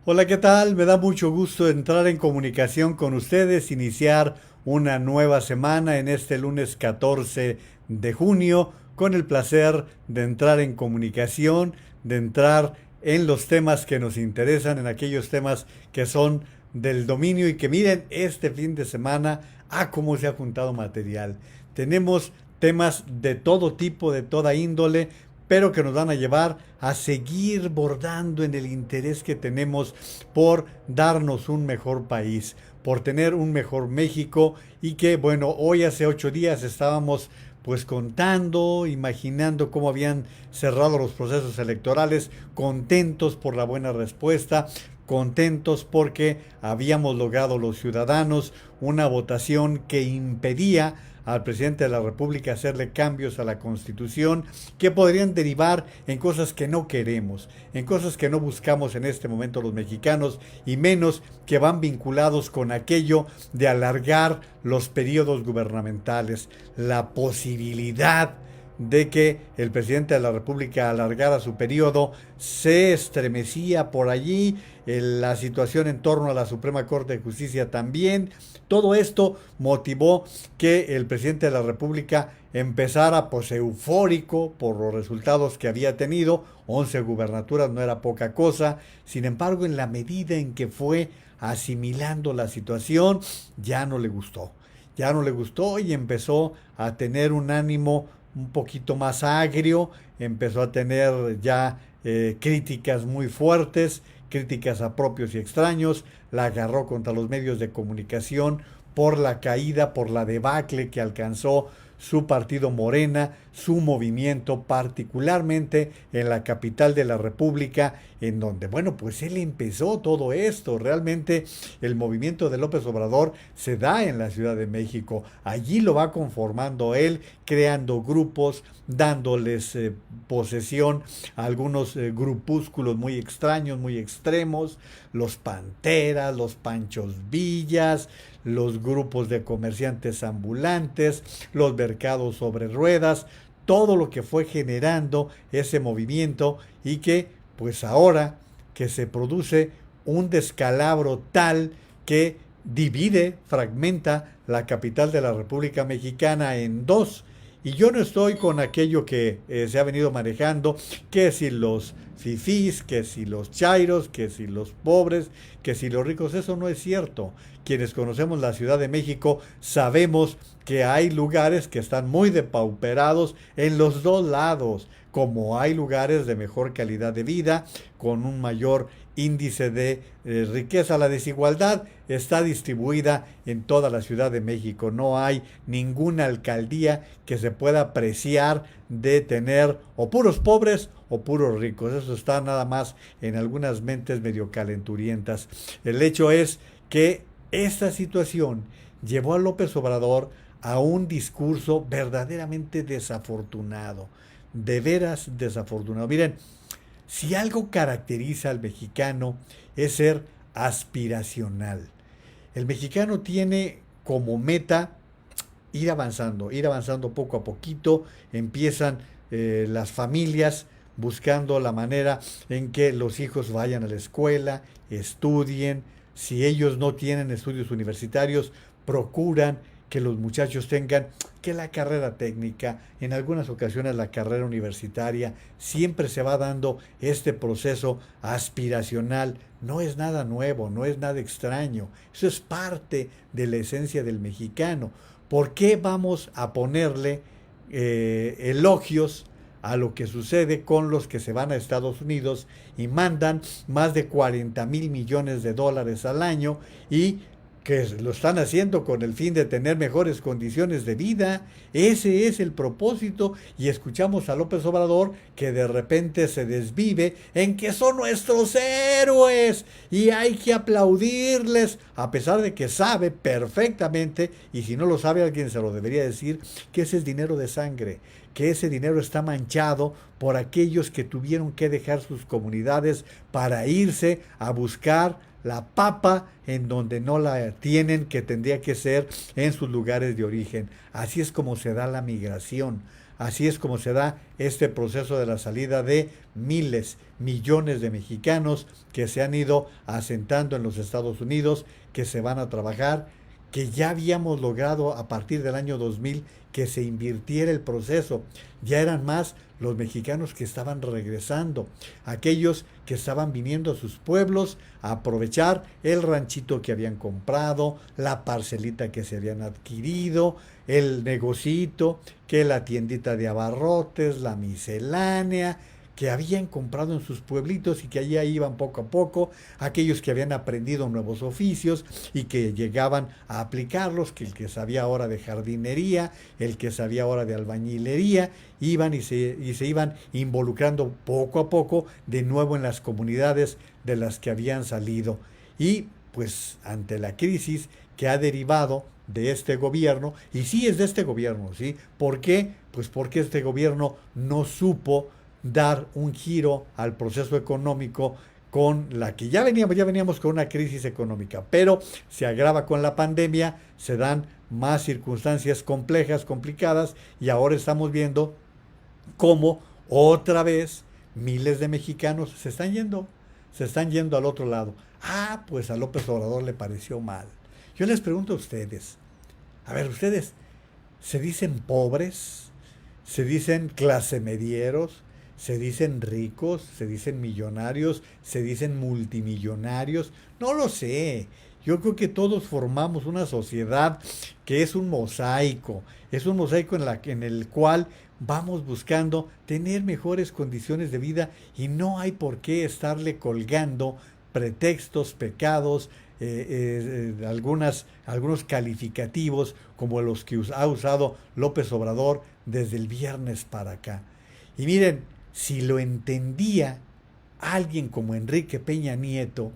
Hola, ¿qué tal? Me da mucho gusto entrar en comunicación con ustedes, iniciar una nueva semana en este lunes 14 de junio, con el placer de entrar en comunicación, de entrar en los temas que nos interesan, en aquellos temas que son del dominio y que miren, este fin de semana, cómo se ha juntado material. Tenemos temas de todo tipo, de toda índole, pero que nos van a llevar a seguir bordando en el interés que tenemos por darnos un mejor país, por tener un mejor México y que, bueno, hoy hace 8 días estábamos pues contando, imaginando cómo habían cerrado los procesos electorales, contentos por la buena respuesta, contentos porque habíamos logrado los ciudadanos una votación que impedía al presidente de la República hacerle cambios a la Constitución que podrían derivar en cosas que no queremos, en cosas que no buscamos en este momento los mexicanos y menos que van vinculados con aquello de alargar los periodos gubernamentales, la posibilidad de que el presidente de la República alargara su periodo, se estremecía por allí, la situación en torno a la Suprema Corte de Justicia también. Todo esto motivó que el presidente de la República empezara pues eufórico por los resultados que había tenido. 11 gubernaturas no era poca cosa. Sin embargo, en la medida en que fue asimilando la situación, ya no le gustó. Ya no le gustó y empezó a tener un ánimo un poquito más agrio, empezó a tener ya críticas muy fuertes, críticas a propios y extraños, la agarró contra los medios de comunicación por la caída, por la debacle que alcanzó su partido Morena, su movimiento, particularmente en la capital de la República, en donde, bueno, pues él empezó todo esto. Realmente el movimiento de López Obrador se da en la Ciudad de México. Allí lo va conformando él, creando grupos, dándoles posesión a algunos grupúsculos muy extraños, muy extremos, los Panteras, los Panchos Villas, los grupos de comerciantes ambulantes, los mercados sobre ruedas, todo lo que fue generando ese movimiento y que pues ahora que se produce un descalabro tal que divide, fragmenta la capital de la República Mexicana en dos. Y yo no estoy con aquello que se ha venido manejando, que si los fifís, que si los chairos, que si los pobres, que si los ricos, eso no es cierto. Quienes conocemos la Ciudad de México sabemos que hay lugares que están muy depauperados en los dos lados, como hay lugares de mejor calidad de vida, con un mayor índice de riqueza. La desigualdad está distribuida en toda la Ciudad de México. No hay ninguna alcaldía que se pueda apreciar de tener o puros pobres o puros ricos. Eso está nada más en algunas mentes medio calenturientas. El hecho es que esta situación llevó a López Obrador a un discurso verdaderamente desafortunado, de veras desafortunado. Miren, si algo caracteriza al mexicano es ser aspiracional. El mexicano tiene como meta ir avanzando poco a poquito, empiezan las familias buscando la manera en que los hijos vayan a la escuela, estudien, si ellos no tienen estudios universitarios, procuran que los muchachos tengan que la carrera técnica, en algunas ocasiones la carrera universitaria, siempre se va dando este proceso aspiracional. No es nada nuevo, no es nada extraño, eso es parte de la esencia del mexicano. ¿Por qué vamos a ponerle elogios a lo que sucede con los que se van a Estados Unidos y mandan más de 40,000 millones de dólares al año y que lo están haciendo con el fin de tener mejores condiciones de vida? Ese es el propósito y escuchamos a López Obrador que de repente se desvive en que son nuestros héroes y hay que aplaudirles, a pesar de que sabe perfectamente, y si no lo sabe alguien se lo debería decir, que ese es dinero de sangre, que ese dinero está manchado por aquellos que tuvieron que dejar sus comunidades para irse a buscar la papa en donde no la tienen, que tendría que ser en sus lugares de origen. Así es como se da la migración. Así es como se da este proceso de la salida de miles, millones de mexicanos que se han ido asentando en los Estados Unidos, que se van a trabajar, que ya habíamos logrado a partir del año 2000 que se invirtiera el proceso. Ya eran más los mexicanos que estaban regresando, aquellos que estaban viniendo a sus pueblos a aprovechar el ranchito que habían comprado, la parcelita que se habían adquirido, el negocito, que la tiendita de abarrotes, la miscelánea, que habían comprado en sus pueblitos y que allá iban poco a poco, aquellos que habían aprendido nuevos oficios y que llegaban a aplicarlos, que el que sabía ahora de jardinería, el que sabía ahora de albañilería, iban y se iban involucrando poco a poco de nuevo en las comunidades de las que habían salido. Y pues ante la crisis que ha derivado de este gobierno, y sí es de este gobierno, ¿sí? ¿Por qué? Pues porque este gobierno no supo dar un giro al proceso económico con la que ya veníamos con una crisis económica, pero se agrava con la pandemia, se dan más circunstancias complejas, complicadas, y ahora estamos viendo cómo otra vez miles de mexicanos se están yendo al otro lado. Ah, pues a López Obrador le pareció mal. Yo les pregunto a ustedes, a ver, ustedes, ¿se dicen pobres? ¿Se dicen clase medieros? ¿Se dicen ricos? ¿Se dicen millonarios? ¿Se dicen multimillonarios? No lo sé. Yo creo que todos formamos una sociedad que es un mosaico en el cual vamos buscando tener mejores condiciones de vida y no hay por qué estarle colgando pretextos, pecados, algunos calificativos como los que ha usado López Obrador desde el viernes para acá. Y miren, si lo entendía alguien como Enrique Peña Nieto,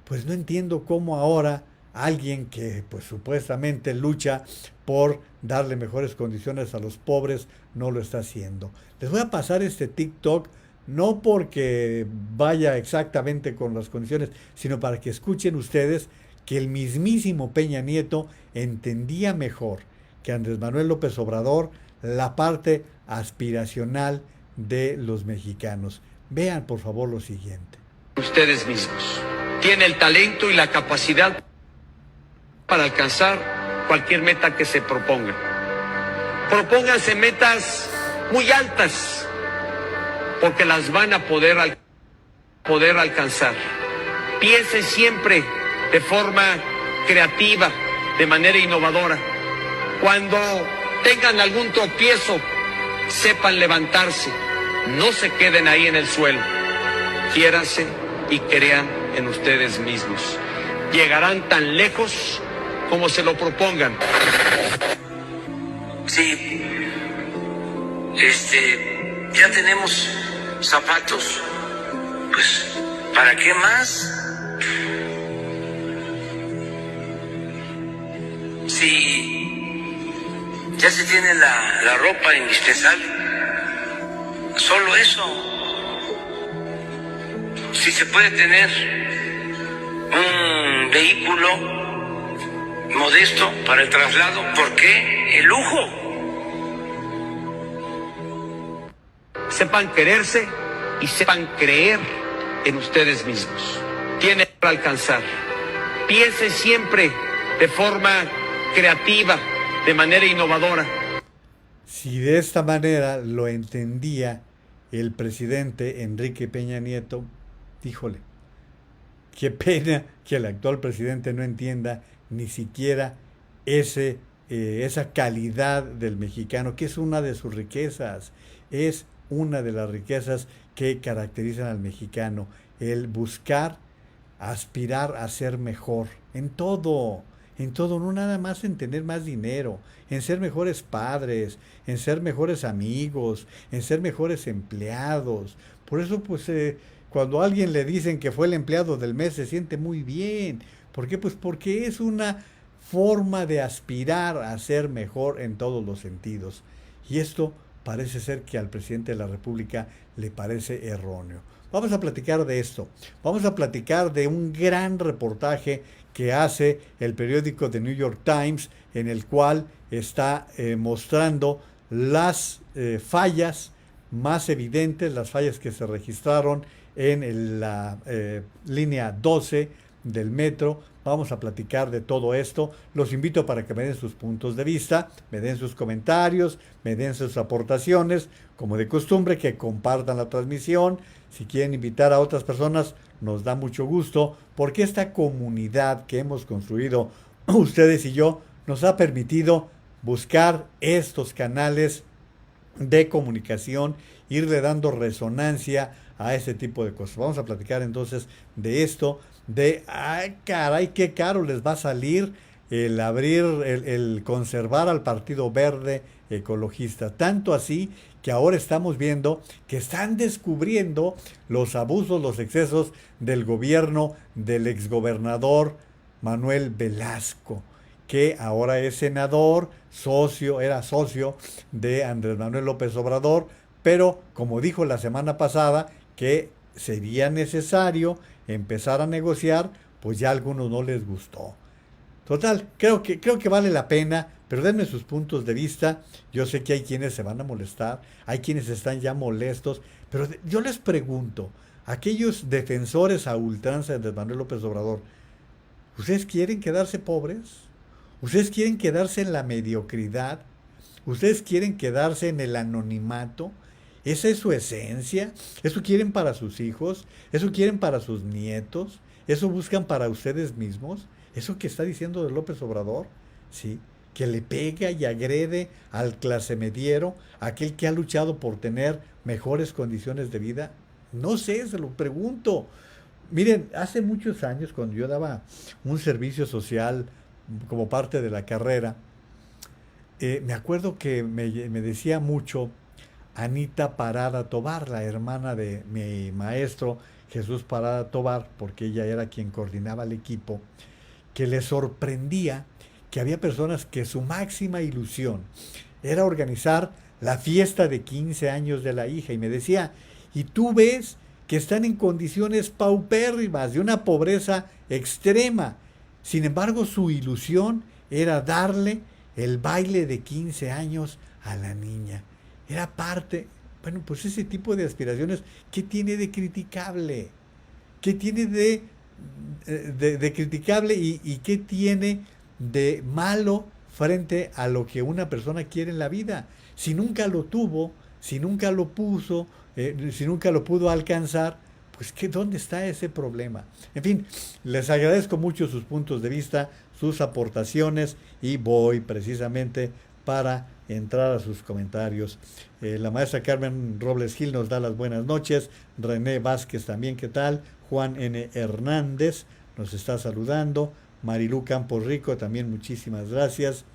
pues no entiendo cómo ahora alguien que pues supuestamente lucha por darle mejores condiciones a los pobres no lo está haciendo. Les voy a pasar este TikTok no porque vaya exactamente con las condiciones, sino para que escuchen ustedes que el mismísimo Peña Nieto entendía mejor que Andrés Manuel López Obrador la parte aspiracional de los mexicanos. Vean por favor lo siguiente. Ustedes mismos. Tiene el talento y la capacidad para alcanzar cualquier meta que se proponga. Propónganse metas muy altas, porque las van a poder alcanzar. Piensen siempre de forma creativa, de manera innovadora. Cuando tengan algún tropiezo, sepan levantarse. No se queden ahí en el suelo. Quiéranse y crean en ustedes mismos. Llegarán tan lejos como se lo propongan. Sí, ya tenemos zapatos, pues, ¿para qué más? Si ya se tiene la ropa indispensable, solo eso. Si se puede tener un vehículo modesto para el traslado, ¿por qué el lujo? Sepan quererse y sepan creer en ustedes mismos. Tienen que alcanzar. Piensen siempre de forma creativa, de manera innovadora. Si de esta manera lo entendía el presidente Enrique Peña Nieto, híjole, qué pena que el actual presidente no entienda ni siquiera esa calidad del mexicano, que es una de sus riquezas, es una de las riquezas que caracterizan al mexicano, el buscar, aspirar a ser mejor, en todo, no nada más en tener más dinero, en ser mejores padres, en ser mejores amigos, en ser mejores empleados. Por eso, pues, cuando a alguien le dicen que fue el empleado del mes, se siente muy bien. ¿Por qué? Pues porque es una forma de aspirar a ser mejor en todos los sentidos. Y esto parece ser que al presidente de la República le parece erróneo. Vamos a platicar de esto. Vamos a platicar de un gran reportaje que hace el periódico The New York Times, en el cual está mostrando las fallas más evidentes, las fallas que se registraron en la línea 12 del metro. Vamos a platicar de todo esto. Los invito para que me den sus puntos de vista, me den sus comentarios, me den sus aportaciones. Como de costumbre, que compartan la transmisión. Si quieren invitar a otras personas, nos da mucho gusto, porque esta comunidad que hemos construido ustedes y yo nos ha permitido buscar estos canales de comunicación, irle dando resonancia a ese tipo de cosas. Vamos a platicar entonces de esto, de, ay caray, qué caro les va a salir el abrir, el conservar al Partido Verde Ecologista. Tanto así que ahora estamos viendo que están descubriendo los abusos, los excesos del gobierno del exgobernador Manuel Velasco, que ahora es senador, era socio de Andrés Manuel López Obrador, pero como dijo la semana pasada que sería necesario empezar a negociar, pues ya a algunos no les gustó. Total, creo que vale la pena, pero denme sus puntos de vista. Yo sé que hay quienes se van a molestar, hay quienes están ya molestos, pero yo les pregunto, aquellos defensores a ultranza de Manuel López Obrador, ¿ustedes quieren quedarse pobres? ¿Ustedes quieren quedarse en la mediocridad? ¿Ustedes quieren quedarse en el anonimato? ¿Esa es su esencia? ¿Eso quieren para sus hijos? ¿Eso quieren para sus nietos? ¿Eso buscan para ustedes mismos? ¿Eso que está diciendo de López Obrador? ¿Sí? Que le pega y agrede al clase mediero, aquel que ha luchado por tener mejores condiciones de vida. No sé, se lo pregunto. Miren, hace muchos años, cuando yo daba un servicio social como parte de la carrera, me acuerdo que me decía mucho Anita Parada Tobar, la hermana de mi maestro Jesús Parada Tobar, porque ella era quien coordinaba el equipo, que le sorprendía que había personas que su máxima ilusión era organizar la fiesta de 15 años de la hija, y me decía, y tú ves que están en condiciones paupérrimas, de una pobreza extrema. Sin embargo, su ilusión era darle el baile de 15 años a la niña. Era parte, bueno, pues ese tipo de aspiraciones, ¿qué tiene de criticable? ¿Qué tiene de criticable y qué tiene de malo frente a lo que una persona quiere en la vida? Si nunca lo tuvo, si nunca lo puso, si nunca lo pudo alcanzar, pues ¿dónde está ese problema? En fin, les agradezco mucho sus puntos de vista, sus aportaciones, y voy precisamente para entrar a sus comentarios. La maestra Carmen Robles Gil nos da las buenas noches. René Vázquez también, ¿qué tal? Juan N. Hernández nos está saludando. Marilú Campos Rico también, muchísimas gracias.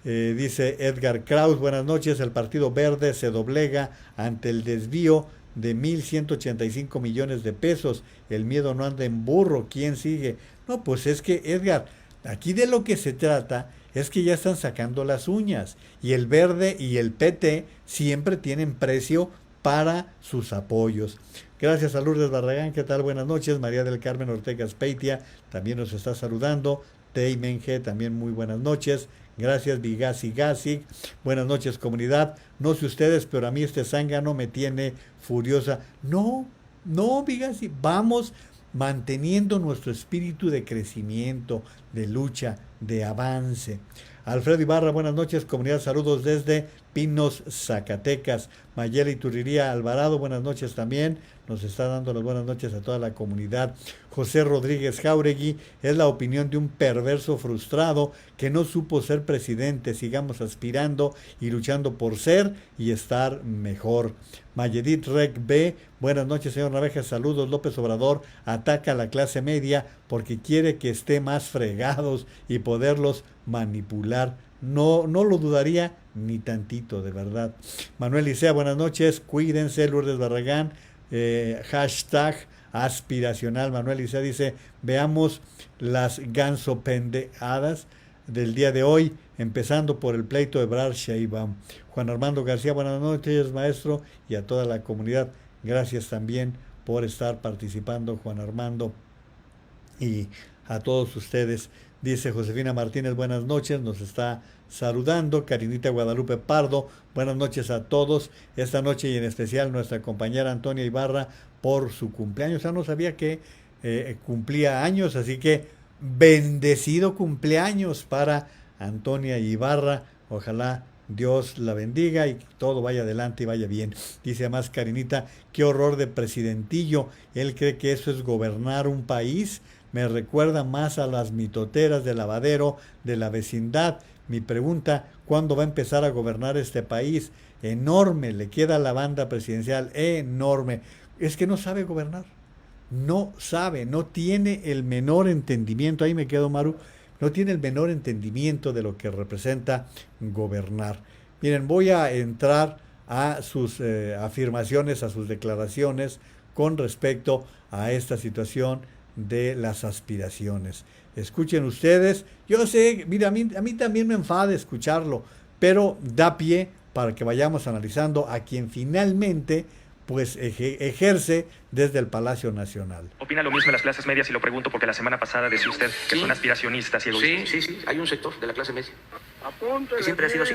Dice Edgar Kraus, buenas noches. El Partido Verde se doblega ante el desvío de 1,185 millones de pesos. El miedo no anda en burro. ¿Quién sigue? No, pues es que, Edgar, aquí de lo que se trata es que ya están sacando las uñas, y el Verde y el PT siempre tienen precio para sus apoyos. Gracias a Lourdes Barragán, ¿qué tal? Buenas noches. María del Carmen Ortega Speitia también nos está saludando. Tei Menge también, muy buenas noches. Gracias, Vigasi Gasi. Buenas noches, comunidad. No sé ustedes, pero a mí este zángano me tiene furiosa. No, Vigasi, vamos manteniendo nuestro espíritu de crecimiento, de lucha, de avance. Alfredo Ibarra, buenas noches, comunidad, saludos desde Pinos, Zacatecas. Mayela Iturriría Alvarado, buenas noches también, nos está dando las buenas noches a toda la comunidad. José Rodríguez Jauregui, es la opinión de un perverso frustrado que no supo ser presidente. Sigamos aspirando y luchando por ser y estar mejor. Mayedit Rec B, buenas noches, señor Naveja, saludos. López Obrador ataca a la clase media porque quiere que esté más fregados y poderlos manipular. No lo dudaría ni tantito, de verdad. Manuel Licea, buenas noches, cuídense. Lourdes Barragán, hashtag aspiracional. Manuel Licea dice, veamos las gansopendeadas del día de hoy, empezando por el pleito de Ebrard Sheinbaum. Juan Armando García, buenas noches, maestro, y a toda la comunidad. Gracias también por estar participando, Juan Armando, y a todos ustedes. Dice Josefina Martínez, buenas noches, nos está saludando. Karinita Guadalupe Pardo, buenas noches a todos. Esta noche y en especial nuestra compañera Antonia Ibarra por su cumpleaños. Ya no sabía que cumplía años, así que bendecido cumpleaños para Antonia Ibarra. Ojalá Dios la bendiga y todo vaya adelante y vaya bien. Dice además Karinita, qué horror de presidentillo. Él cree que eso es gobernar un país. Me recuerda más a las mitoteras de lavadero de la vecindad. Mi pregunta, ¿cuándo va a empezar a gobernar este país? Enorme, le queda a la banda presidencial, enorme. Es que no sabe gobernar. No sabe, no tiene el menor entendimiento. Ahí me quedo, Maru. No tiene el menor entendimiento de lo que representa gobernar. Miren, voy a entrar a sus afirmaciones, a sus declaraciones con respecto a esta situación de las aspiraciones. Escuchen ustedes, yo sé, mira, a mí también me enfada escucharlo, pero da pie para que vayamos analizando a quien finalmente pues ejerce desde el Palacio Nacional. ¿Opina lo mismo de las clases medias? Y lo pregunto porque la semana pasada decía usted que Sí. son aspiracionistas y egoístas. Sí. Hay un sector de la clase media que siempre ha sido así,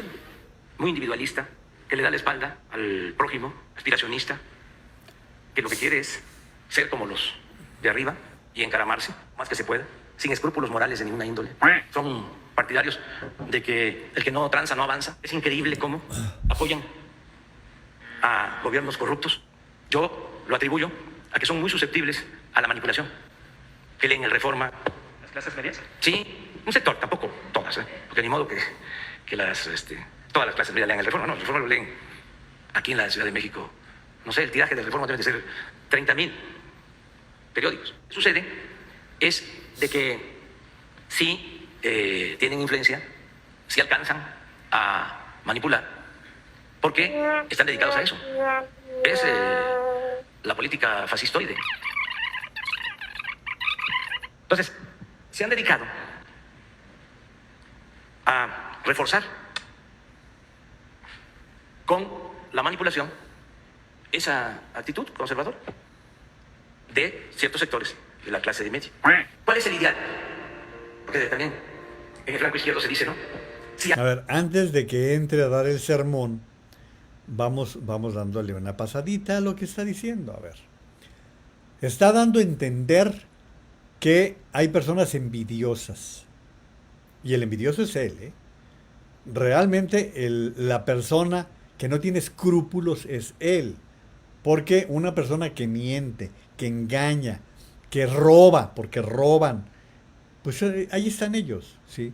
muy individualista, que le da la espalda al prójimo, aspiracionista, que lo que quiere es ser como los de arriba y encaramarse más que se pueda, sin escrúpulos morales de ninguna índole. Son partidarios de que el que no tranza no avanza. Es increíble cómo apoyan a gobiernos corruptos. Yo lo atribuyo a que son muy susceptibles a la manipulación, que leen el Reforma. ¿Las clases medias? Sí, un sector, tampoco todas, porque ni modo que todas las clases medias lean el Reforma. No, el Reforma lo leen aquí en la Ciudad de México. No sé, el tiraje del Reforma debe de ser 30,000 periódicos. Lo que sucede es de que sí tienen influencia, sí alcanzan a manipular, porque están dedicados a eso. Es la política fascistoide. Entonces, se han dedicado a reforzar con la manipulación esa actitud conservadora de ciertos sectores de la clase de media. ¿Cuál es el ideal? Porque también en el flanco izquierdo se dice, ¿no? Sí, A ver, antes de que entre a dar el sermón, vamos dándole una pasadita a lo que está diciendo. A ver, está dando a entender que hay personas envidiosas. Y el envidioso es él, ¿eh? Realmente la persona que no tiene escrúpulos es él. Porque una persona que miente, que engaña, que roba, porque roban, pues ahí están ellos, ¿sí?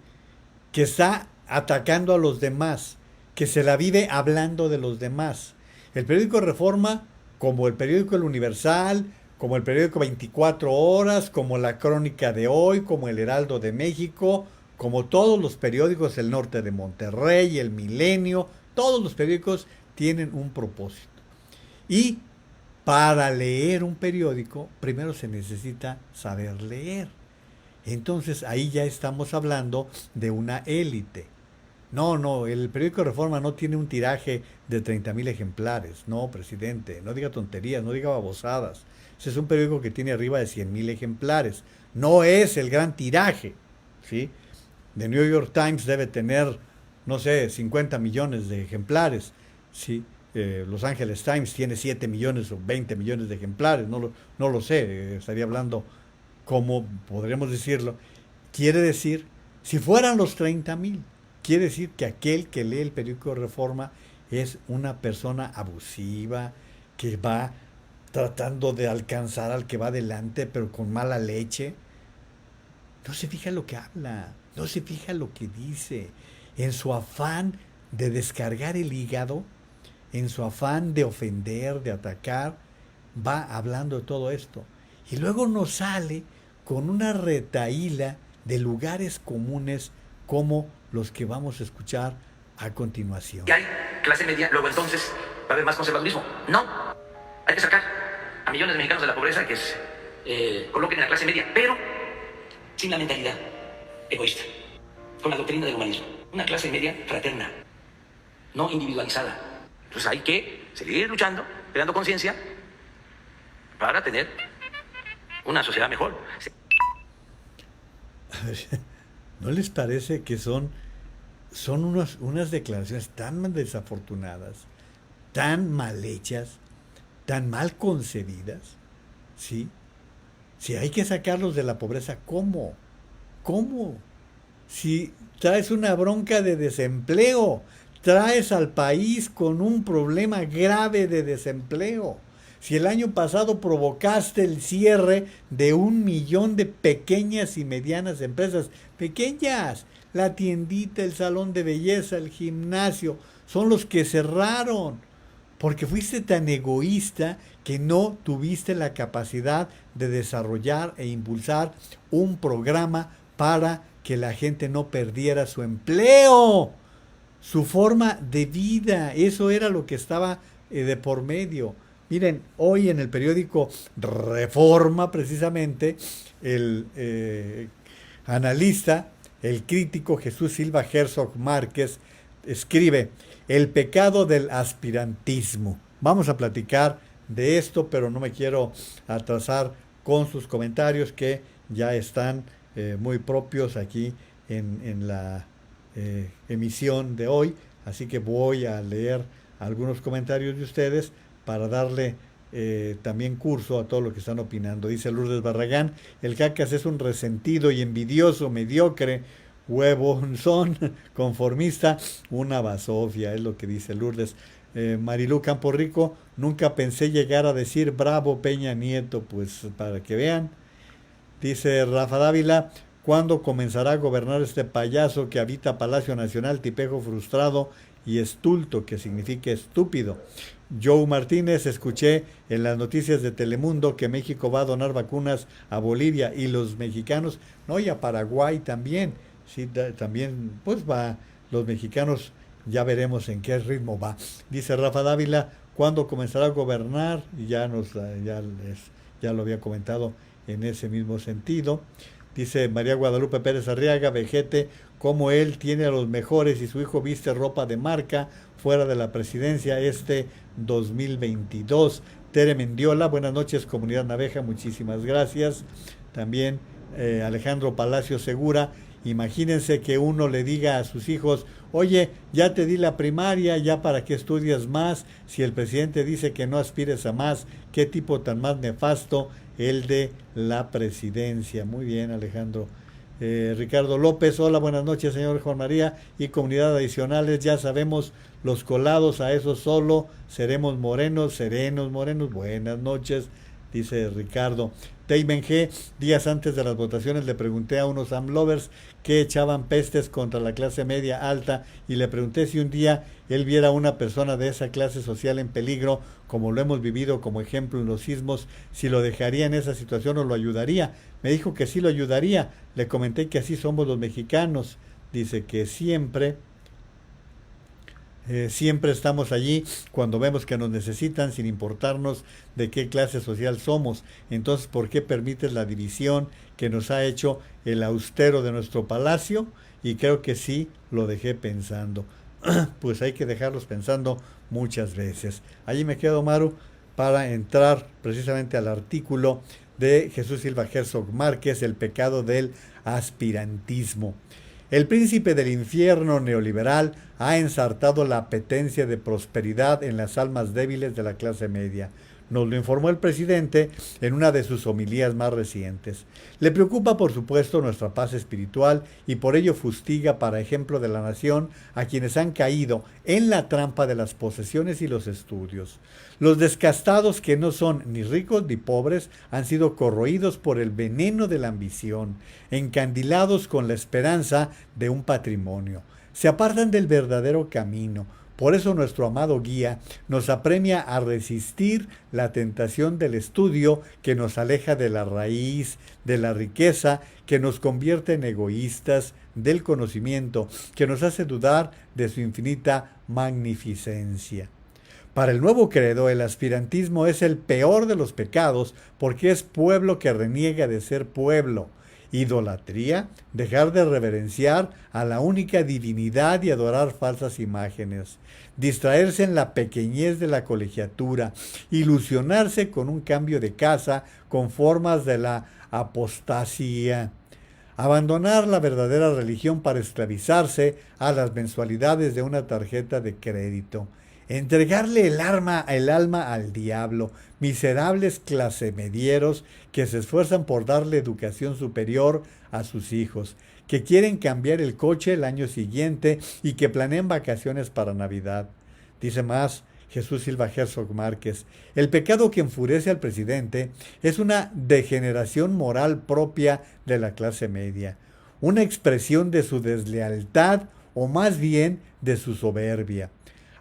Que está atacando a los demás, que se la vive hablando de los demás. El periódico Reforma, como el periódico El Universal, como el periódico 24 Horas, como la Crónica de Hoy, como el Heraldo de México, como todos los periódicos del norte de Monterrey, El Milenio, todos los periódicos tienen un propósito. Y para leer un periódico, primero se necesita saber leer. Entonces ahí ya estamos hablando de una élite. No, el periódico Reforma no tiene un tiraje de 30,000 ejemplares. No, presidente, no diga tonterías, no diga babosadas. Ese es un periódico que tiene arriba de 100,000 ejemplares. No es el gran tiraje, ¿sí? The New York Times debe tener, no sé, 50 millones de ejemplares, ¿sí? Los Angeles Times tiene 7 millones o 20 millones de ejemplares, no lo sé, estaría hablando como podríamos decirlo. Quiere decir, si fueran los 30,000, quiere decir que aquel que lee el periódico Reforma es una persona abusiva, que va tratando de alcanzar al que va adelante, pero con mala leche. No se fija lo que habla, no se fija lo que dice. En su afán de descargar el hígado, en su afán de ofender, de atacar, va hablando de todo esto. Y luego nos sale con una retahíla de lugares comunes como los que vamos a escuchar a continuación. hay clase media, luego entonces va a haber más conservadurismo. No, hay que sacar a millones de mexicanos de la pobreza que se coloquen en la clase media, pero sin la mentalidad egoísta, con la doctrina del humanismo. Una clase media fraterna, no individualizada. Entonces hay que seguir luchando, creando conciencia para tener una sociedad mejor. ¿No les parece que son unas declaraciones tan desafortunadas, tan mal hechas, tan mal concebidas? ¿Sí? Si hay que sacarlos de la pobreza, ¿cómo? ¿Cómo? Si traes una bronca de desempleo, traes al país con un problema grave de desempleo. Si el año pasado provocaste el cierre de 1 millón de pequeñas y medianas empresas, pequeñas, la tiendita, el salón de belleza, el gimnasio, son los que cerraron, porque fuiste tan egoísta que no tuviste la capacidad de desarrollar e impulsar un programa para que la gente no perdiera su empleo, su forma de vida. Eso era lo que estaba de por medio. Miren, hoy en el periódico Reforma, precisamente, el analista, el crítico Jesús Silva Herzog Márquez, escribe: el pecado del aspirantismo. Vamos a platicar de esto, pero no me quiero atrasar con sus comentarios que ya están muy propios aquí en la emisión de hoy. Así que voy a leer algunos comentarios de ustedes para darle también curso a todo lo que están opinando. Dice Lourdes Barragán: el Cacas es un resentido y envidioso, mediocre, huevonzón, conformista, una basofia, es lo que dice Lourdes. Marilú Camporrico: nunca pensé llegar a decir bravo Peña Nieto, pues para que vean. Dice Rafa Dávila: ¿cuándo comenzará a gobernar este payaso que habita Palacio Nacional, tipejo frustrado y estulto, que significa estúpido? Joe Martínez: escuché en las noticias de Telemundo que México va a donar vacunas a Bolivia y los mexicanos, no, y a Paraguay también. Sí, también, pues va, los mexicanos ya veremos en qué ritmo va. Dice Rafa Dávila: ¿cuándo comenzará a gobernar? Y ya lo había comentado en ese mismo sentido. Dice María Guadalupe Pérez Arriaga: vejete, como él tiene a los mejores y su hijo viste ropa de marca fuera de la presidencia este 2022. Tere Mendiola: buenas noches, comunidad naveja, muchísimas gracias. También Alejandro Palacio Segura: imagínense que uno le diga a sus hijos: oye, ya te di la primaria, ya para qué estudias más, si el presidente dice que no aspires a más. Qué tipo tan más nefasto el de la presidencia. Muy bien, Alejandro. Ricardo López: hola, buenas noches, señor Juan María y comunidad adicionales. Ya sabemos, los colados a eso solo seremos morenos, serenos morenos. Buenas noches, dice Ricardo. Teiben G: días antes de las votaciones le pregunté a unos AMLovers que echaban pestes contra la clase media alta y le pregunté si un día él viera a una persona de esa clase social en peligro, como lo hemos vivido como ejemplo en los sismos, si lo dejaría en esa situación o lo ayudaría. Me dijo que sí lo ayudaría. Le comenté que así somos los mexicanos. Dice que siempre estamos allí cuando vemos que nos necesitan, sin importarnos de qué clase social somos. Entonces, ¿por qué permites la división que nos ha hecho el austero de nuestro palacio? Y creo que sí lo dejé pensando. Pues hay que dejarlos pensando muchas veces. Allí me quedo, Maru, para entrar precisamente al artículo de Jesús Silva Herzog Márquez: el pecado del aspirantismo. El príncipe del infierno neoliberal ha ensartado la apetencia de prosperidad en las almas débiles de la clase media. Nos lo informó el presidente en una de sus homilías más recientes. Le preocupa, por supuesto, nuestra paz espiritual y por ello fustiga, para ejemplo de la nación, a quienes han caído en la trampa de las posesiones y los estudios. Los descastados, que no son ni ricos ni pobres, han sido corroídos por el veneno de la ambición, encandilados con la esperanza de un patrimonio. Se apartan del verdadero camino. Por eso nuestro amado guía nos apremia a resistir la tentación del estudio que nos aleja de la raíz, de la riqueza, que nos convierte en egoístas, del conocimiento, que nos hace dudar de su infinita magnificencia. Para el nuevo credo, el aspirantismo es el peor de los pecados porque es pueblo que reniega de ser pueblo. Idolatría, dejar de reverenciar a la única divinidad y adorar falsas imágenes, distraerse en la pequeñez de la colegiatura, ilusionarse con un cambio de casa, con formas de la apostasía. abandonar la verdadera religión para esclavizarse a las mensualidades de una tarjeta de crédito, entregarle el alma al diablo, miserables clasemedieros que se esfuerzan por darle educación superior a sus hijos, que quieren cambiar el coche el año siguiente y que planean vacaciones para Navidad. Dice más Jesús Silva Herzog Márquez: el pecado que enfurece al presidente es una degeneración moral propia de la clase media, una expresión de su deslealtad o más bien de su soberbia.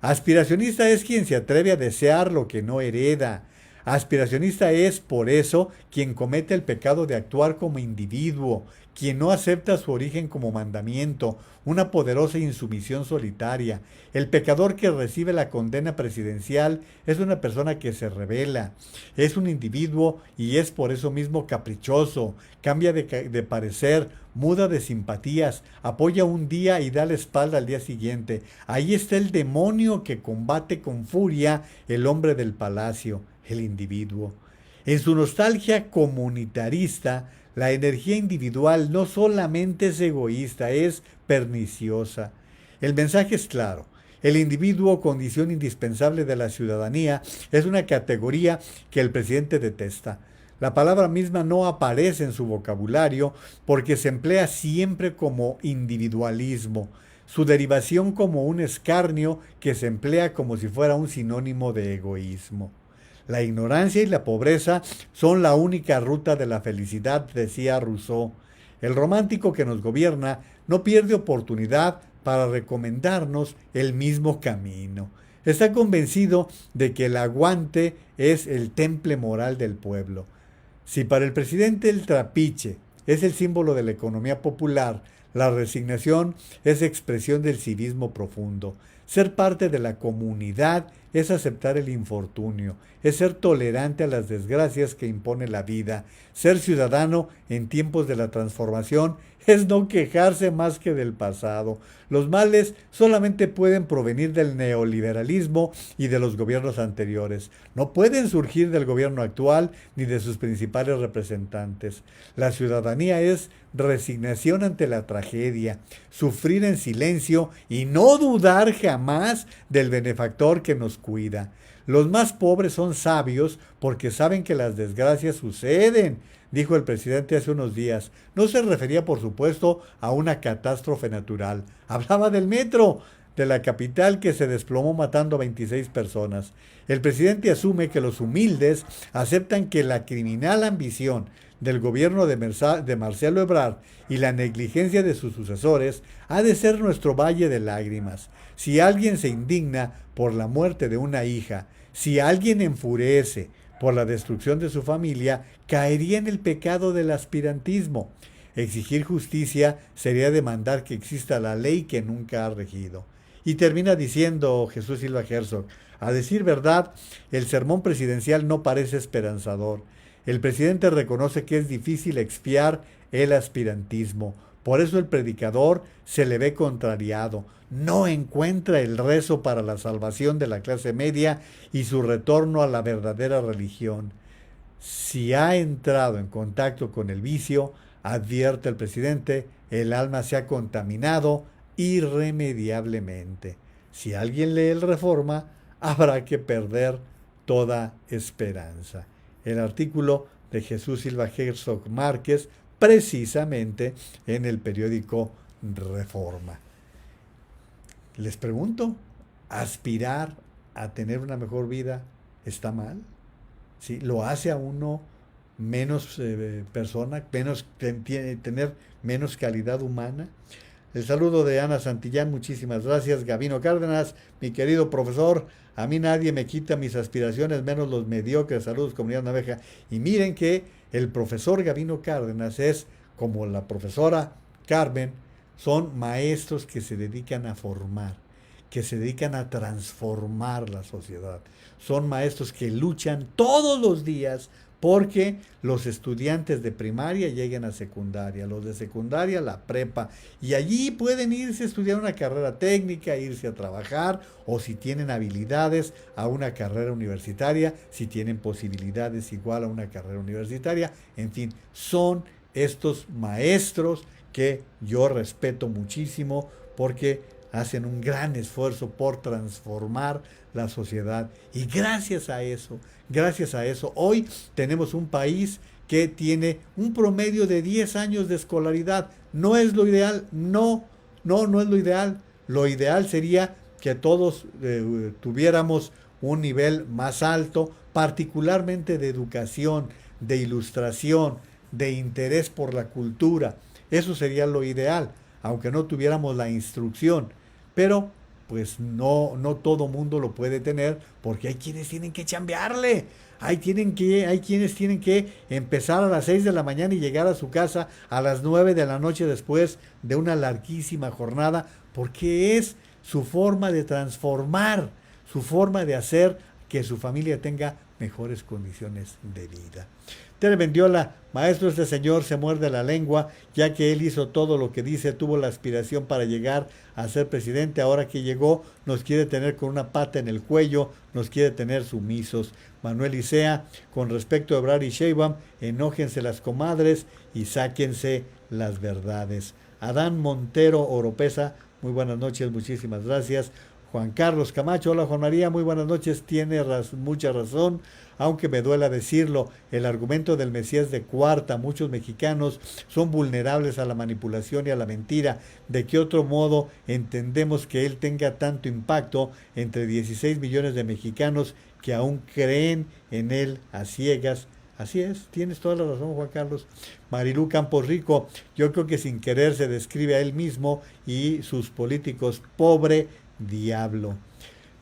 Aspiracionista es quien se atreve a desear lo que no hereda. Aspiracionista es, por eso, quien comete el pecado de actuar como individuo, quien no acepta su origen como mandamiento, una poderosa insumisión solitaria. El pecador que recibe la condena presidencial es una persona que se rebela, es un individuo y es por eso mismo caprichoso, cambia de parecer, muda de simpatías, apoya un día y da la espalda al día siguiente. Ahí está el demonio que combate con furia el hombre del palacio, el individuo. En su nostalgia comunitarista, la energía individual no solamente es egoísta, es perniciosa. El mensaje es claro. El individuo, condición indispensable de la ciudadanía, es una categoría que el presidente detesta. La palabra misma no aparece en su vocabulario porque se emplea siempre como individualismo, su derivación como un escarnio que se emplea como si fuera un sinónimo de egoísmo. La ignorancia y la pobreza son la única ruta de la felicidad, decía Rousseau. El romántico que nos gobierna no pierde oportunidad para recomendarnos el mismo camino. Está convencido de que el aguante es el temple moral del pueblo. Si para el presidente el trapiche es el símbolo de la economía popular, la resignación es expresión del civismo profundo. Ser parte de la comunidad es aceptar el infortunio, es ser tolerante a las desgracias que impone la vida. Ser ciudadano en tiempos de la transformación es no quejarse más que del pasado. Los males solamente pueden provenir del neoliberalismo y de los gobiernos anteriores. No pueden surgir del gobierno actual ni de sus principales representantes. La ciudadanía es resignación ante la tragedia, sufrir en silencio y no dudar jamás del benefactor que nos cuida. Los más pobres son sabios porque saben que las desgracias suceden, dijo el presidente hace unos días. No se refería, por supuesto, a una catástrofe natural. Hablaba del metro de la capital que se desplomó matando a 26 personas. El presidente asume que los humildes aceptan que la criminal ambición del gobierno de Marcelo Ebrard y la negligencia de sus sucesores ha de ser nuestro valle de lágrimas. Si alguien se indigna por la muerte de una hija, si alguien enfurece por la destrucción de su familia, caería en el pecado del aspirantismo. Exigir justicia sería demandar que exista la ley que nunca ha regido. Y termina diciendo Jesús Silva Herzog: a decir verdad, el sermón presidencial no parece esperanzador. El presidente reconoce que es difícil expiar el aspirantismo. Por eso el predicador se le ve contrariado. No encuentra el rezo para la salvación de la clase media y su retorno a la verdadera religión. Si ha entrado en contacto con el vicio, advierte el presidente, el alma se ha contaminado irremediablemente. Si alguien lee el Reforma, habrá que perder toda esperanza. El artículo de Jesús Silva Herzog Márquez, precisamente en el periódico Reforma. Les pregunto, ¿aspirar a tener una mejor vida está mal? ¿Sí? ¿Lo hace a uno menos persona, tener menos calidad humana? El saludo de Ana Santillán, muchísimas gracias. Gabino Cárdenas, mi querido profesor, a mí nadie me quita mis aspiraciones, menos los mediocres. Saludos, comunidad naveja. Y miren que el profesor Gabino Cárdenas es, como la profesora Carmen, son maestros que se dedican a formar, que se dedican a transformar la sociedad. Son maestros que luchan todos los días porque los estudiantes de primaria lleguen a secundaria, los de secundaria a la prepa, y allí pueden irse a estudiar una carrera técnica, irse a trabajar, o si tienen habilidades, a una carrera universitaria, si tienen posibilidades igual a una carrera universitaria. En fin, son estos maestros que yo respeto muchísimo porque hacen un gran esfuerzo por transformar la sociedad. Y gracias a eso, hoy tenemos un país que tiene un promedio de 10 años de escolaridad. No es lo ideal, no es lo ideal. Lo ideal sería que todos tuviéramos un nivel más alto, particularmente de educación, de ilustración, de interés por la cultura. Eso sería lo ideal, aunque no tuviéramos la instrucción. Pero pues no todo mundo lo puede tener, porque hay quienes tienen que chambearle. Hay quienes tienen que empezar a las 6 de la mañana y llegar a su casa a las 9 de la noche después de una larguísima jornada, porque es su forma de transformar, su forma de hacer que su familia tenga mejores condiciones de vida. Tere Mendiola, maestro, este señor se muerde la lengua, ya que él hizo todo lo que dice, tuvo la aspiración para llegar a ser presidente, ahora que llegó nos quiere tener con una pata en el cuello, nos quiere tener sumisos. Manuel Isea, con respecto a Ebrard y Sheinbaum, enójense las comadres y sáquense las verdades. Adán Montero Oropesa, muy buenas noches, muchísimas gracias. Juan Carlos Camacho, hola Juan María, muy buenas noches, tiene mucha razón, aunque me duela decirlo, el argumento del Mesías de cuarta, muchos mexicanos son vulnerables a la manipulación y a la mentira. ¿De qué otro modo entendemos que él tenga tanto impacto entre 16 millones de mexicanos que aún creen en él a ciegas? Así es, tienes toda la razón, Juan Carlos. Marilú Campos Rico, yo creo que sin querer se describe a él mismo y sus políticos, pobre diablo.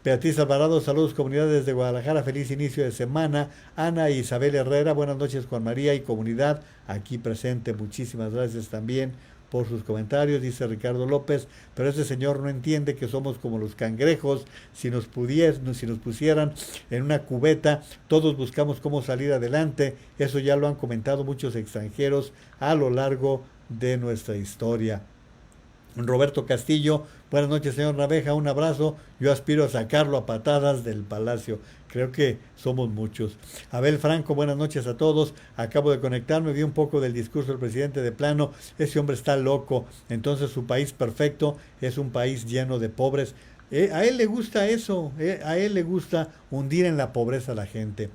Beatriz Alvarado, saludos comunidad desde Guadalajara, feliz inicio de semana. Ana Isabel Herrera, buenas noches Juan María y comunidad aquí presente, muchísimas gracias también por sus comentarios, dice Ricardo López, pero ese señor no entiende que somos como los cangrejos, si nos pusieran en una cubeta, todos buscamos cómo salir adelante, eso ya lo han comentado muchos extranjeros a lo largo de nuestra historia. Roberto Castillo, buenas noches señor Naveja, un abrazo, yo aspiro a sacarlo a patadas del palacio, creo que somos muchos. Abel Franco, buenas noches a todos, acabo de conectarme, vi un poco del discurso del presidente, de plano, ese hombre está loco, entonces su país perfecto es un país lleno de pobres, a él le gusta eso, a él le gusta hundir en la pobreza a la gente.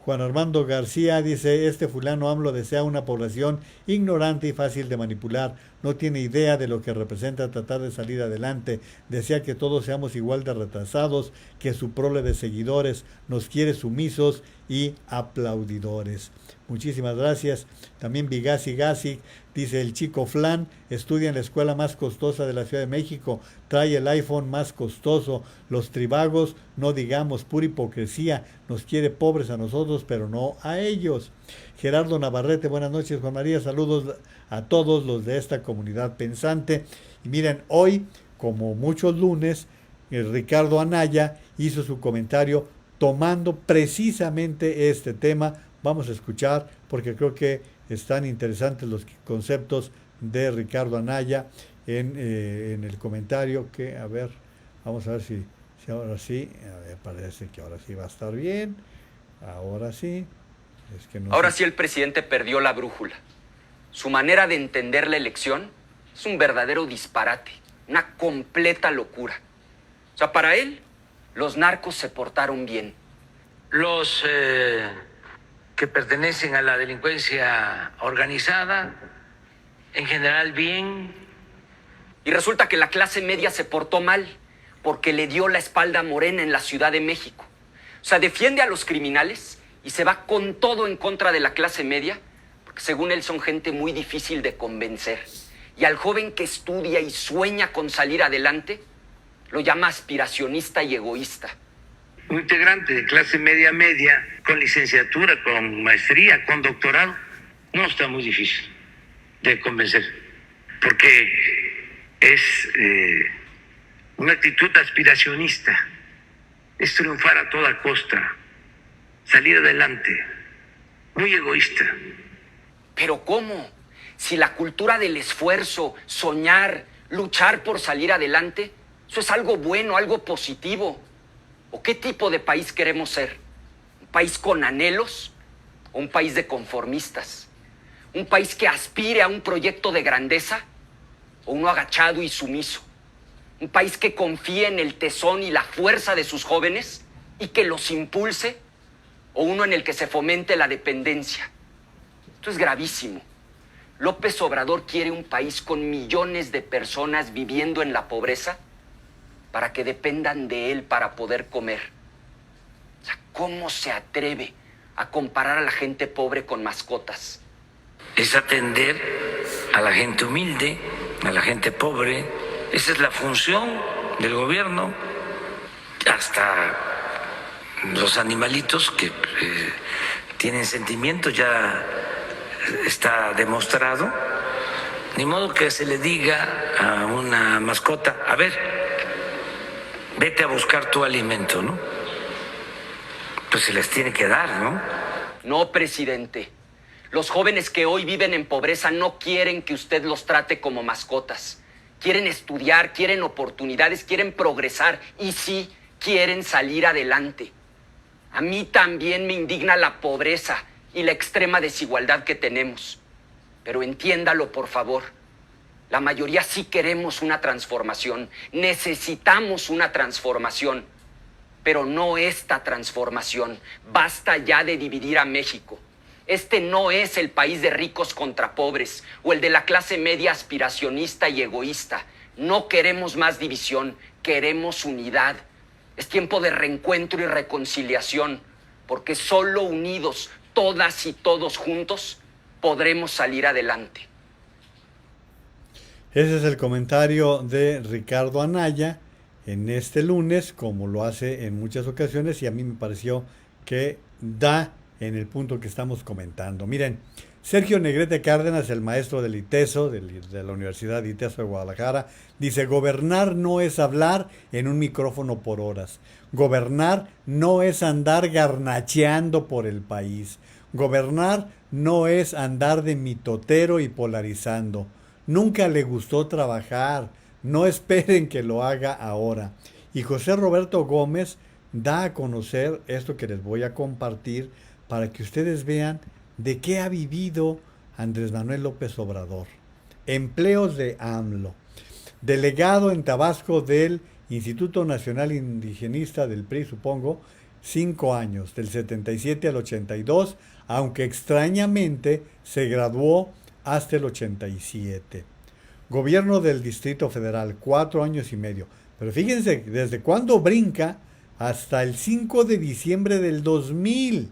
Juan Armando García dice, este fulano AMLO desea una población ignorante y fácil de manipular, no tiene idea de lo que representa tratar de salir adelante, desea que todos seamos igual de retrasados que su prole de seguidores, nos quiere sumisos y aplaudidores. Muchísimas gracias. También Vigasi Gasi dice, el chico Flan estudia en la escuela más costosa de la Ciudad de México, trae el iPhone más costoso, los tribagos, no digamos, pura hipocresía, nos quiere pobres a nosotros, pero no a ellos. Gerardo Navarrete, buenas noches Juan María, saludos a todos los de esta comunidad pensante. Y miren, hoy, como muchos lunes, Ricardo Anaya hizo su comentario tomando precisamente este tema. Vamos a escuchar porque creo que están interesantes los conceptos de Ricardo Anaya en el comentario que, a ver, vamos a ver si ahora sí, a ver, parece que ahora sí va a estar bien, ahora sí. Es que no ahora sé. Sí el presidente perdió la brújula. Su manera de entender la elección es un verdadero disparate, una completa locura. O sea, para él, los narcos se portaron bien. Los que pertenecen a la delincuencia organizada, en general bien. Y resulta que la clase media se portó mal porque le dio la espalda a Morena en la Ciudad de México. O sea, defiende a los criminales y se va con todo en contra de la clase media, porque según él son gente muy difícil de convencer. Y al joven que estudia y sueña con salir adelante, lo llama aspiracionista y egoísta. Un integrante de clase media, con licenciatura, con maestría, con doctorado, no está muy difícil de convencer, porque es una actitud aspiracionista, es triunfar a toda costa, salir adelante, muy egoísta. ¿Pero cómo? Si la cultura del esfuerzo, soñar, luchar por salir adelante, eso es algo bueno, algo positivo. ¿O qué tipo de país queremos ser? ¿Un país con anhelos o un país de conformistas? ¿Un país que aspire a un proyecto de grandeza o uno agachado y sumiso? ¿Un país que confíe en el tesón y la fuerza de sus jóvenes y que los impulse o uno en el que se fomente la dependencia? Esto es gravísimo. López Obrador quiere un país con millones de personas viviendo en la pobreza para que dependan de él para poder comer. O sea, ¿cómo se atreve a comparar a la gente pobre con mascotas? Es atender a la gente humilde, a la gente pobre. Esa es la función del gobierno. Hasta los animalitos que tienen sentimientos, ya está demostrado. Ni modo que se le diga a una mascota, a ver, vete a buscar tu alimento, ¿no? Pues se les tiene que dar, ¿no? No, presidente. Los jóvenes que hoy viven en pobreza no quieren que usted los trate como mascotas. Quieren estudiar, quieren oportunidades, quieren progresar y sí, quieren salir adelante. A mí también me indigna la pobreza y la extrema desigualdad que tenemos. Pero entiéndalo, por favor. La mayoría sí queremos una transformación. Necesitamos una transformación. Pero no esta transformación. Basta ya de dividir a México. Este no es el país de ricos contra pobres o el de la clase media aspiracionista y egoísta. No queremos más división, queremos unidad. Es tiempo de reencuentro y reconciliación, porque solo unidos, todas y todos juntos, podremos salir adelante. Ese es el comentario de Ricardo Anaya en este lunes, como lo hace en muchas ocasiones, y a mí me pareció que da en el punto que estamos comentando. Miren, Sergio Negrete Cárdenas, el maestro del ITESO, de la Universidad ITESO de Guadalajara, dice: gobernar no es hablar en un micrófono por horas. Gobernar no es andar garnacheando por el país. Gobernar no es andar de mitotero y polarizando. Nunca le gustó trabajar. No esperen que lo haga ahora. Y José Roberto Gómez da a conocer esto que les voy a compartir para que ustedes vean de qué ha vivido Andrés Manuel López Obrador. Empleos de AMLO. Delegado en Tabasco del Instituto Nacional Indigenista del PRI, supongo, 5 años, del 77 al 82, aunque extrañamente se graduó hasta el 87. Gobierno del Distrito Federal, 4 años y medio. Pero fíjense, ¿desde cuándo brinca? Hasta el 5 de diciembre del 2000.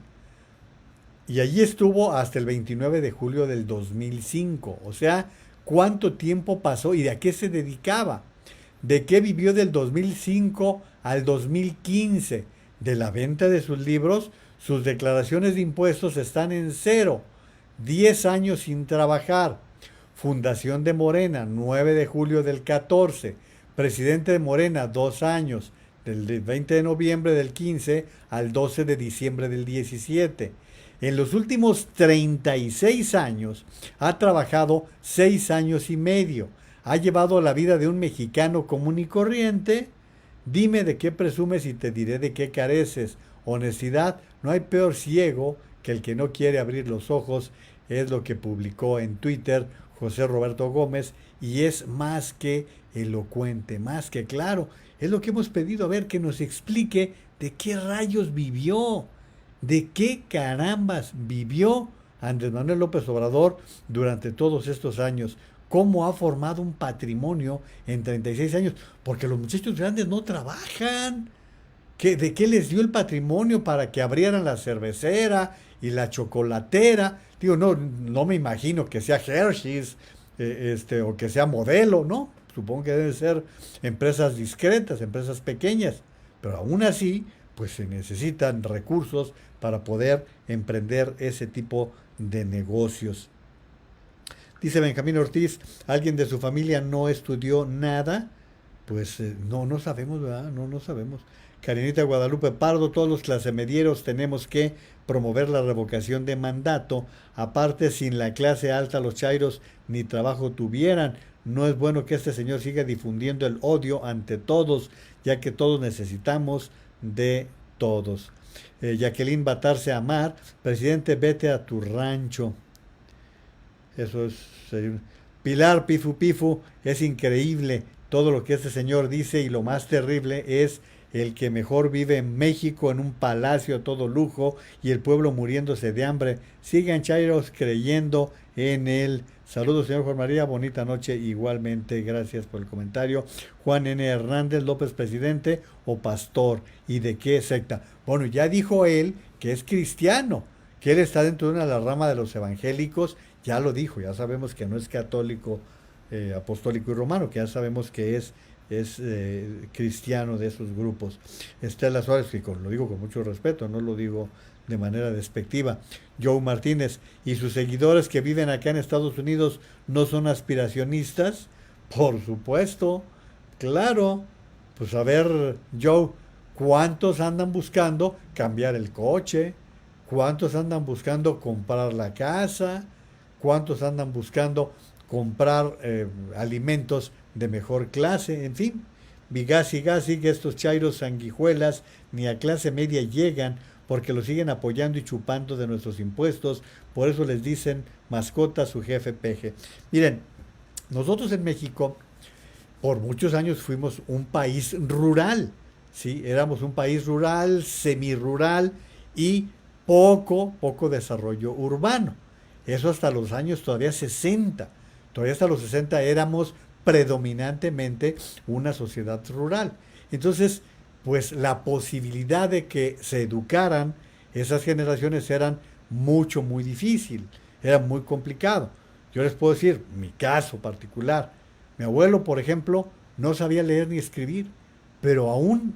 Y allí estuvo hasta el 29 de julio del 2005. O sea, ¿cuánto tiempo pasó y de a qué se dedicaba? ¿De qué vivió del 2005 al 2015? De la venta de sus libros. Sus declaraciones de impuestos están en 0. 10 años sin trabajar. Fundación de Morena, 9 de julio del 14. Presidente de Morena, 2 años. Del 20 de noviembre del 15 al 12 de diciembre del 17. En los últimos 36 años ha trabajado 6 años y medio. Ha llevado la vida de un mexicano común y corriente. Dime de qué presumes y te diré de qué careces. Honestidad, no hay peor ciego que el que no quiere abrir los ojos, es lo que publicó en Twitter José Roberto Gómez, y es más que elocuente, más que claro. Es lo que hemos pedido, a ver, que nos explique de qué rayos vivió. ¿De qué carambas vivió Andrés Manuel López Obrador durante todos estos años? ¿Cómo ha formado un patrimonio en 36 años? Porque los muchachos grandes no trabajan. ¿De qué les dio el patrimonio para que abrieran la cervecera y la chocolatera? Digo, no me imagino que sea Hershey's o que sea Modelo, ¿no? Supongo que deben ser empresas discretas, empresas pequeñas. Pero aún así, pues se necesitan recursos para poder emprender ese tipo de negocios. Dice Benjamín Ortiz: ¿alguien de su familia no estudió nada? Pues no sabemos, ¿verdad? No sabemos. Karinita Guadalupe Pardo: todos los clasemedieros tenemos que promover la revocación de mandato. Aparte, sin la clase alta los chairos ni trabajo tuvieran. No es bueno que este señor siga difundiendo el odio ante todos, ya que todos necesitamos de todos. Jacqueline Batarse Amar: presidente, vete a tu rancho. Eso es Pilar Pifu Pifu, es increíble todo lo que este señor dice y lo más terrible es el que mejor vive en México en un palacio a todo lujo y el pueblo muriéndose de hambre. Sigan chairos creyendo en él. Saludos, señor Juan María, bonita noche igualmente, gracias por el comentario. Juan N. Hernández, López presidente o pastor, ¿y de qué secta? Bueno, ya dijo él que es cristiano, que él está dentro de una de las ramas de los evangélicos, ya lo dijo, ya sabemos que no es católico, apostólico y romano, que ya sabemos que es cristiano de esos grupos. Estela Suárez, que lo digo con mucho respeto, no lo digo de manera despectiva. Joe Martínez, ¿y sus seguidores que viven acá en Estados Unidos no son aspiracionistas? Por supuesto, claro. Pues a ver, Joe, ¿cuántos andan buscando cambiar el coche? ¿Cuántos andan buscando comprar la casa? ¿Cuántos andan buscando comprar alimentos de mejor clase? En fin, Vigasi que estos chairos sanguijuelas ni a clase media llegan porque lo siguen apoyando y chupando de nuestros impuestos, por eso les dicen mascota a su jefe peje. Miren, nosotros en México por muchos años fuimos un país rural, ¿sí? Éramos un país rural, semirural y poco desarrollo urbano. Eso hasta los años todavía 60. Todavía hasta los 60 éramos predominantemente una sociedad rural. Entonces, pues la posibilidad de que se educaran esas generaciones eran muy difícil, era muy complicado. Yo les puedo decir, mi caso particular, mi abuelo, por ejemplo, no sabía leer ni escribir, pero aún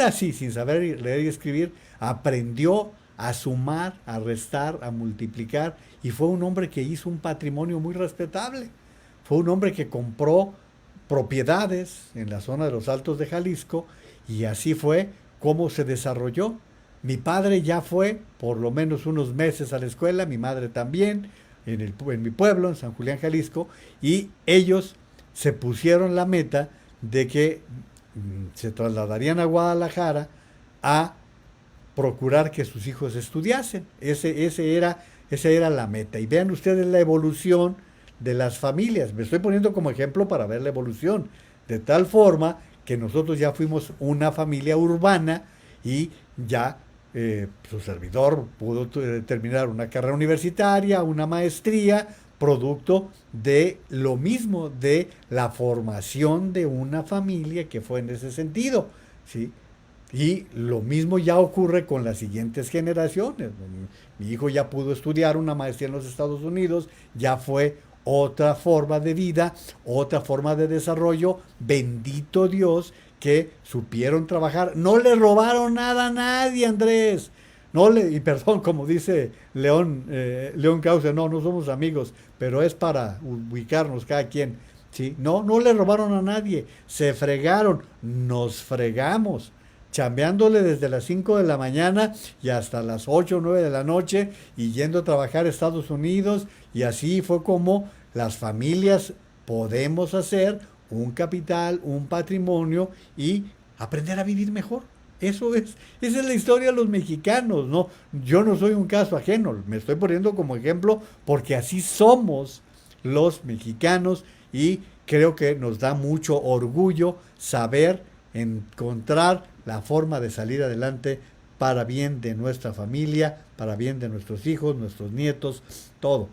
así, sin saber leer y escribir, aprendió a sumar, a restar, a multiplicar, y fue un hombre que hizo un patrimonio muy respetable. Fue un hombre que compró propiedades en la zona de los Altos de Jalisco, y así fue como se desarrolló. Mi padre ya fue por lo menos unos meses a la escuela, mi madre también, en mi pueblo, en San Julián, Jalisco, y ellos se pusieron la meta de que se trasladarían a Guadalajara a procurar que sus hijos estudiasen. Esa era la meta. Y vean ustedes la evolución de las familias. Me estoy poniendo como ejemplo para ver la evolución. De tal forma que nosotros ya fuimos una familia urbana y ya su servidor pudo terminar una carrera universitaria, una maestría, producto de lo mismo, de la formación de una familia que fue en ese sentido, ¿sí? Y lo mismo ya ocurre con las siguientes generaciones. Mi hijo ya pudo estudiar una maestría en los Estados Unidos, ya fue otra forma de vida, otra forma de desarrollo. Bendito Dios que supieron trabajar. No le robaron nada a nadie, Andrés. Y perdón, como dice León Cauce, no somos amigos, pero es para ubicarnos cada quien, ¿sí? No le robaron a nadie, se fregaron, nos fregamos, chambeándole desde las 5 de la mañana y hasta las 8 o 9 de la noche y yendo a trabajar a Estados Unidos, y así fue como las familias podemos hacer un capital, un patrimonio y aprender a vivir mejor. Esa es la historia de los mexicanos, ¿no? Yo no soy un caso ajeno, me estoy poniendo como ejemplo porque así somos los mexicanos y creo que nos da mucho orgullo saber encontrar la forma de salir adelante para bien de nuestra familia, para bien de nuestros hijos, nuestros nietos, todo.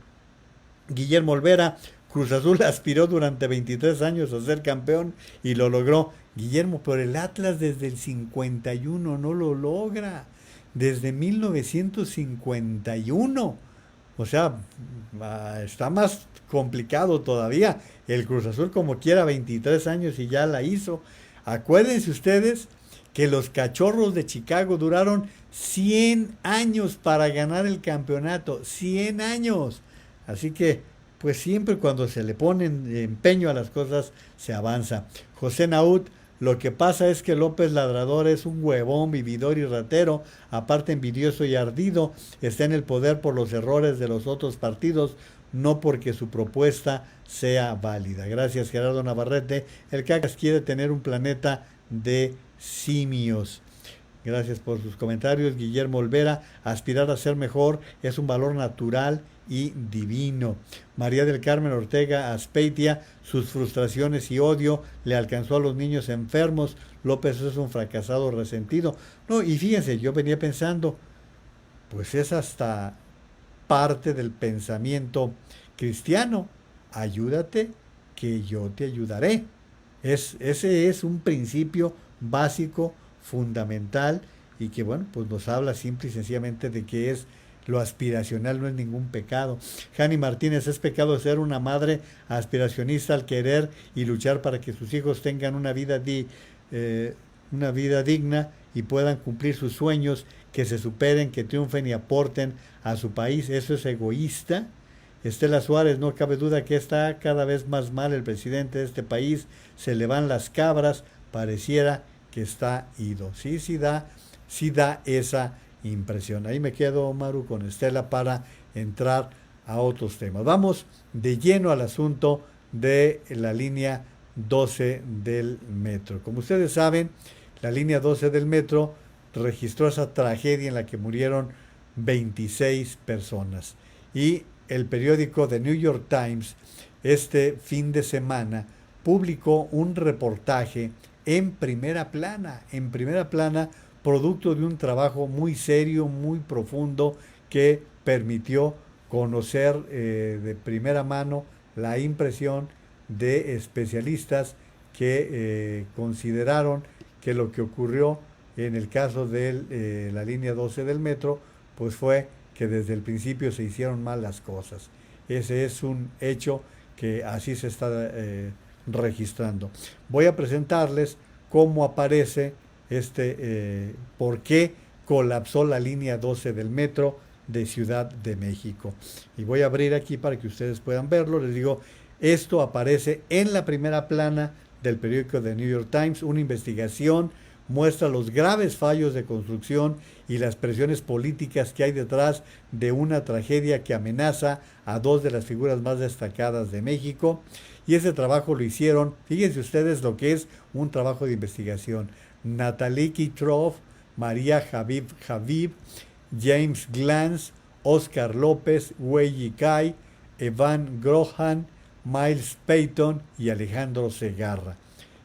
Guillermo Olvera, Cruz Azul aspiró durante 23 años a ser campeón y lo logró. Guillermo, pero el Atlas desde el 51 no lo logra. Desde 1951. O sea, está más complicado todavía. El Cruz Azul como quiera 23 años y ya la hizo. Acuérdense ustedes que los Cachorros de Chicago duraron 100 años para ganar el campeonato. 100 años. Así que pues siempre cuando se le pone empeño a las cosas se avanza. José Naud, lo que pasa es que López Labrador es un huevón, vividor y ratero, aparte envidioso y ardido, está en el poder por los errores de los otros partidos, no porque su propuesta sea válida. Gracias, Gerardo Navarrete. El Cacas quiere tener un planeta de simios. Gracias por sus comentarios. Guillermo Olvera, aspirar a ser mejor es un valor natural y divino. María del Carmen Ortega Aspeitia, sus frustraciones y odio le alcanzó a los niños enfermos. López es un fracasado resentido. No, y fíjense, yo venía pensando, pues es hasta parte del pensamiento cristiano. Ayúdate, que yo te ayudaré. Ese es un principio básico, fundamental, y que bueno, pues nos habla simple y sencillamente de que es lo aspiracional, no es ningún pecado. Jani Martínez, es pecado ser una madre aspiracionista al querer y luchar para que sus hijos tengan una vida digna y puedan cumplir sus sueños, que se superen, que triunfen y aporten a su país. Eso es egoísta. Estela Suárez, no cabe duda que está cada vez más mal el presidente de este país, se le van las cabras, pareciera que está ido. Sí da esa impresión. Ahí me quedo, Maru, con Estela para entrar a otros temas. Vamos de lleno al asunto de la línea 12 del metro. Como ustedes saben, la línea 12 del metro registró esa tragedia en la que murieron 26 personas. Y el periódico The New York Times este fin de semana publicó un reportaje en primera plana, producto de un trabajo muy serio, muy profundo, que permitió conocer de primera mano la impresión de especialistas que consideraron que lo que ocurrió en el caso de la línea 12 del metro, pues fue que desde el principio se hicieron mal las cosas. Ese es un hecho que así se está registrando. Voy a presentarles cómo aparece por qué colapsó la línea 12 del metro de Ciudad de México. Y voy a abrir aquí para que ustedes puedan verlo. Les digo, esto aparece en la primera plana del periódico The New York Times. Una investigación muestra los graves fallos de construcción y las presiones políticas que hay detrás de una tragedia que amenaza a dos de las figuras más destacadas de México. Y ese trabajo lo hicieron, fíjense ustedes lo que es un trabajo de investigación: Natalie Kitroff, María Javid, James Glantz, Oscar López, Wei Yikai, Evan Grohan, Miles Payton y Alejandro Segarra.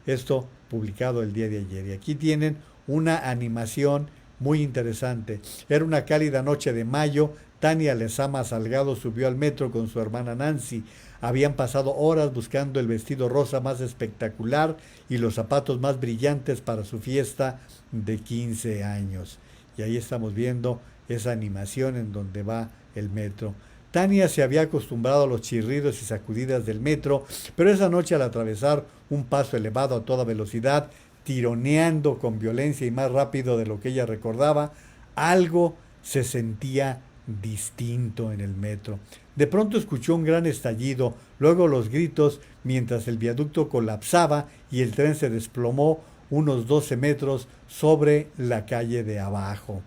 Esto publicado el día de ayer. Y aquí tienen una animación muy interesante. Era una cálida noche de mayo. Tania Lezama Salgado subió al metro con su hermana Nancy. Habían pasado horas buscando el vestido rosa más espectacular y los zapatos más brillantes para su fiesta de 15 años. Y ahí estamos viendo esa animación en donde va el metro. Tania se había acostumbrado a los chirridos y sacudidas del metro, pero esa noche, al atravesar un paso elevado a toda velocidad, tironeando con violencia y más rápido de lo que ella recordaba, algo se sentía distinto en el metro. De pronto escuchó un gran estallido, luego los gritos mientras el viaducto colapsaba y el tren se desplomó unos 12 metros sobre la calle de abajo.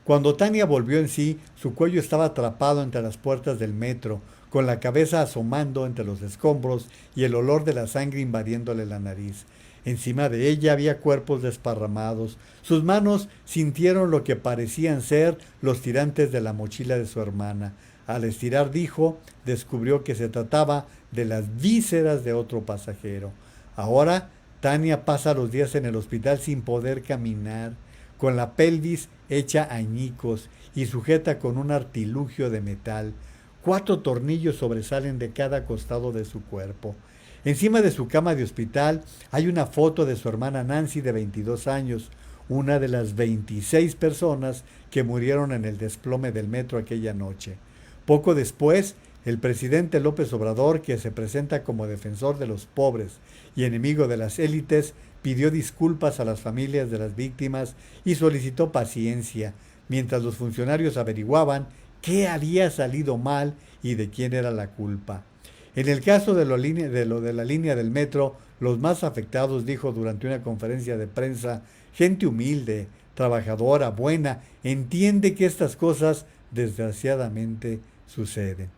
Cuando Tania volvió en sí, su cuello estaba atrapado entre las puertas del metro, con la cabeza asomando entre los escombros y el olor de la sangre invadiéndole la nariz. Encima de ella había cuerpos desparramados. Sus manos sintieron lo que parecían ser los tirantes de la mochila de su hermana. Al estirar, descubrió que se trataba de las vísceras de otro pasajero. Ahora, Tania pasa los días en el hospital sin poder caminar, con la pelvis hecha añicos y sujeta con un artilugio de metal. 4 tornillos sobresalen de cada costado de su cuerpo. Encima de su cama de hospital hay una foto de su hermana Nancy de 22 años, una de las 26 personas que murieron en el desplome del metro aquella noche. Poco después, el presidente López Obrador, que se presenta como defensor de los pobres y enemigo de las élites, pidió disculpas a las familias de las víctimas y solicitó paciencia, mientras los funcionarios averiguaban qué había salido mal y de quién era la culpa. En el caso de la línea del metro, los más afectados, dijo durante una conferencia de prensa, gente humilde, trabajadora, buena, entiende que estas cosas desgraciadamente suceden.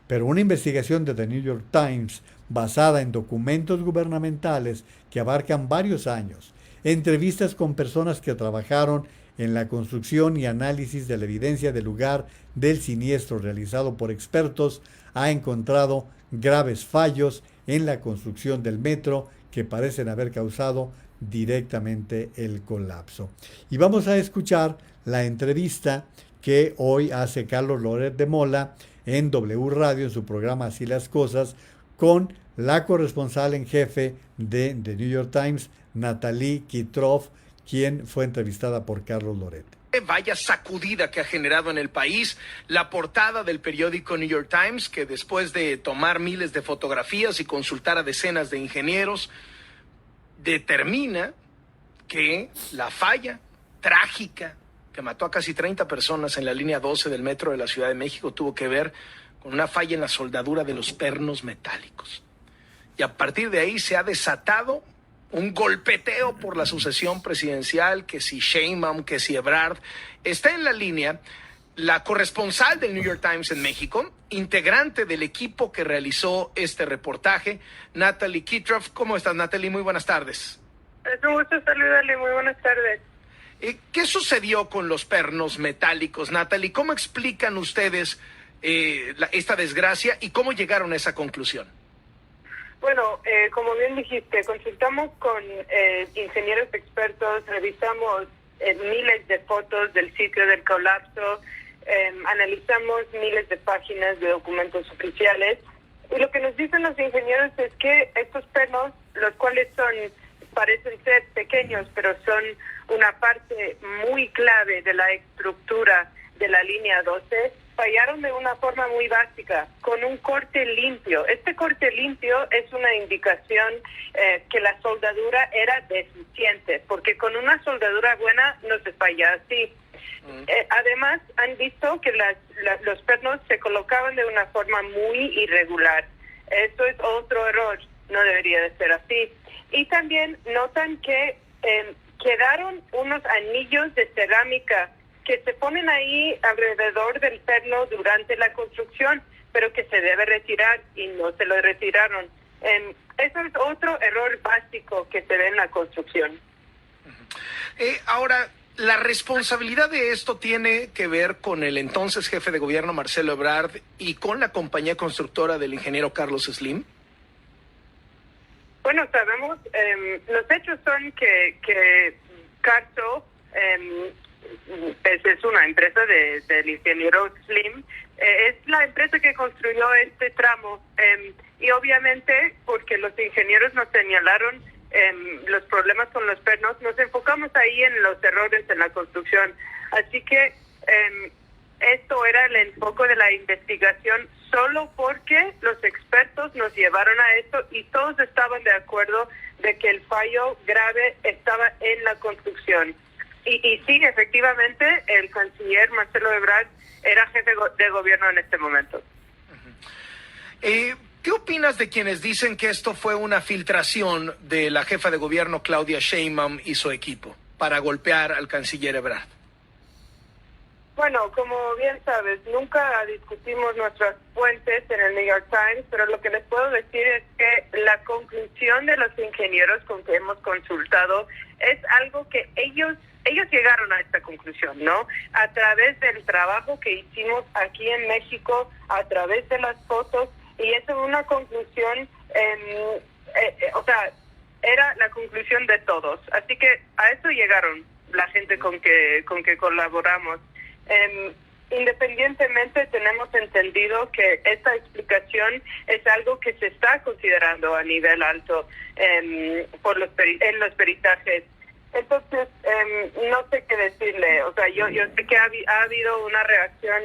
Pero una investigación de The New York Times, basada en documentos gubernamentales que abarcan varios años, entrevistas con personas que trabajaron en la construcción y análisis de la evidencia del lugar del siniestro realizado por expertos, ha encontrado graves fallos en la construcción del metro que parecen haber causado directamente el colapso. Y vamos a escuchar la entrevista que hoy hace Carlos Loret de Mola en W Radio, en su programa Así las Cosas, con la corresponsal en jefe de The New York Times, Natalie Kitroff, quien fue entrevistada por Carlos Loret. Vaya sacudida que ha generado en el país la portada del periódico New York Times, que después de tomar miles de fotografías y consultar a decenas de ingenieros, determina que la falla trágica que mató a casi 30 personas en la línea 12 del metro de la Ciudad de México tuvo que ver con una falla en la soldadura de los pernos metálicos. Y a partir de ahí se ha desatado un golpeteo por la sucesión presidencial, que si Sheinbaum, que si Ebrard. Está en la línea la corresponsal del New York Times en México, integrante del equipo que realizó este reportaje, Natalie Kitroff. ¿Cómo estás, Natalie? Muy buenas tardes. Es un gusto saludarle, muy buenas tardes. ¿Qué sucedió con los pernos metálicos, Natalie? ¿Cómo explican ustedes esta desgracia y cómo llegaron a esa conclusión? Bueno, como bien dijiste, consultamos con ingenieros expertos, revisamos miles de fotos del sitio del colapso, analizamos miles de páginas de documentos oficiales, y lo que nos dicen los ingenieros es que estos pernos, los cuales parecen ser pequeños, pero son una parte muy clave de la estructura de la línea 12, fallaron de una forma muy básica, con un corte limpio. Este corte limpio es una indicación que la soldadura era deficiente, porque con una soldadura buena no se falla así. Además, han visto que los pernos se colocaban de una forma muy irregular. Esto es otro error, no debería de ser así. Y también notan que quedaron unos anillos de cerámica que se ponen ahí alrededor del perno durante la construcción, pero que se debe retirar y no se lo retiraron. Eso es otro error básico que se ve en la construcción. Ahora, la responsabilidad de esto tiene que ver con el entonces jefe de gobierno, Marcelo Ebrard, y con la compañía constructora del ingeniero Carlos Slim. Bueno, sabemos, los hechos son que Carso es una empresa del ingeniero Slim, es la empresa que construyó este tramo, y obviamente porque los ingenieros nos señalaron los problemas con los pernos, nos enfocamos ahí en los errores en la construcción. Así que esto era el enfoque de la investigación solo porque los expertos nos llevaron a esto y todos estaban de acuerdo de que el fallo grave estaba en la construcción. Y sí, efectivamente, el canciller Marcelo Ebrard era jefe de gobierno en este momento. ¿Qué opinas de quienes dicen que esto fue una filtración de la jefa de gobierno Claudia Sheinbaum y su equipo para golpear al canciller Ebrard? Bueno, como bien sabes, nunca discutimos nuestras fuentes en el New York Times, pero lo que les puedo decir es que la conclusión de los ingenieros con que hemos consultado es algo que ellos llegaron a esta conclusión, ¿no? A través del trabajo que hicimos aquí en México, a través de las fotos, y eso es una conclusión, era la conclusión de todos. Así que a eso llegaron la gente con que colaboramos. Independientemente, tenemos entendido que esta explicación es algo que se está considerando a nivel alto en los peritajes. Entonces, no sé qué decirle. O sea, yo sé que ha habido una reacción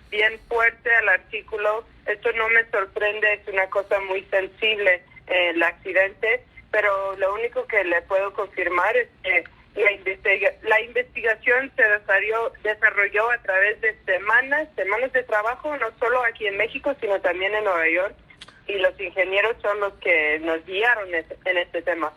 bien fuerte al artículo. Esto no me sorprende, es una cosa muy sensible, el accidente, pero lo único que le puedo confirmar es que la investigación se desarrolló a través de semanas de trabajo, no solo aquí en México, sino también en Nueva York, y los ingenieros son los que nos guiaron en este tema.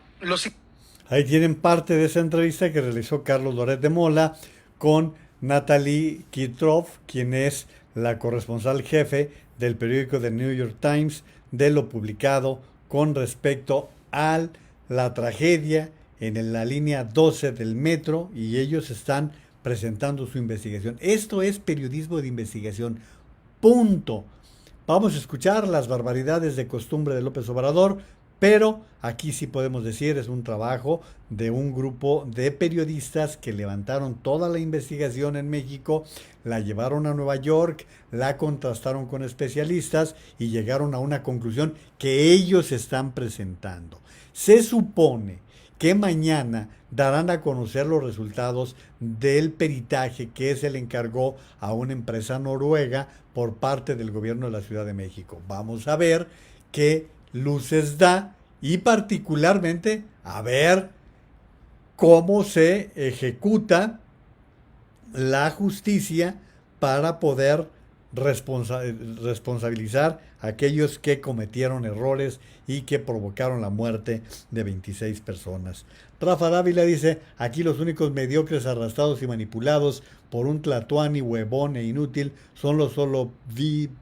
Ahí tienen parte de esa entrevista que realizó Carlos Loret de Mola con Natalie Kitroff, quien es la corresponsal jefe del periódico The New York Times, de lo publicado con respecto a la tragedia en la línea 12 del metro y ellos están presentando su investigación. Esto es periodismo de investigación. Punto. Vamos a escuchar las barbaridades de costumbre de López Obrador, pero aquí sí podemos decir es un trabajo de un grupo de periodistas que levantaron toda la investigación en México, la llevaron a Nueva York, la contrastaron con especialistas y llegaron a una conclusión que ellos están presentando. Se supone que mañana darán a conocer los resultados del peritaje que se le encargó a una empresa noruega por parte del gobierno de la Ciudad de México. Vamos a ver qué luces da y particularmente a ver cómo se ejecuta la justicia para poder responsabilizar a aquellos que cometieron errores y que provocaron la muerte de 26 personas. Rafa Dávila dice, aquí los únicos mediocres arrastrados y manipulados por un tlatoani huevón e inútil son los solo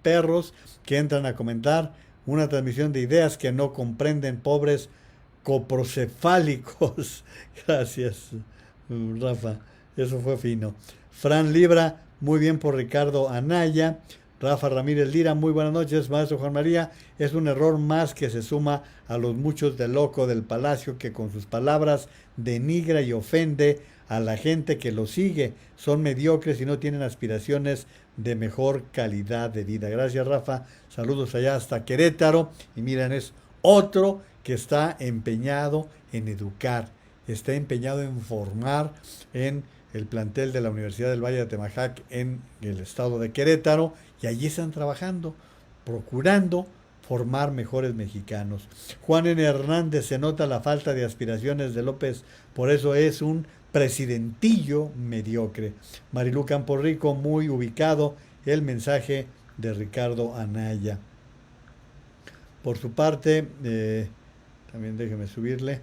perros que entran a comentar una transmisión de ideas que no comprenden, pobres coprocefálicos. Gracias, Rafa, eso fue fino. Fran Libra, muy bien por Ricardo Anaya. Rafa Ramírez Lira, muy buenas noches, maestro Juan María. Es un error más que se suma a los muchos de loco del Palacio que con sus palabras denigra y ofende a la gente que lo sigue. Son mediocres y no tienen aspiraciones de mejor calidad de vida. Gracias, Rafa. Saludos allá hasta Querétaro. Y miren, es otro que está empeñado en educar, está empeñado en formar en el plantel de la Universidad del Valle de Atemajac en el estado de Querétaro, y allí están trabajando, procurando formar mejores mexicanos. Juan N. Hernández, se nota la falta de aspiraciones de López, por eso es un presidentillo mediocre. Marilú Camporrico, muy ubicado el mensaje de Ricardo Anaya. Por su parte, también déjeme subirle,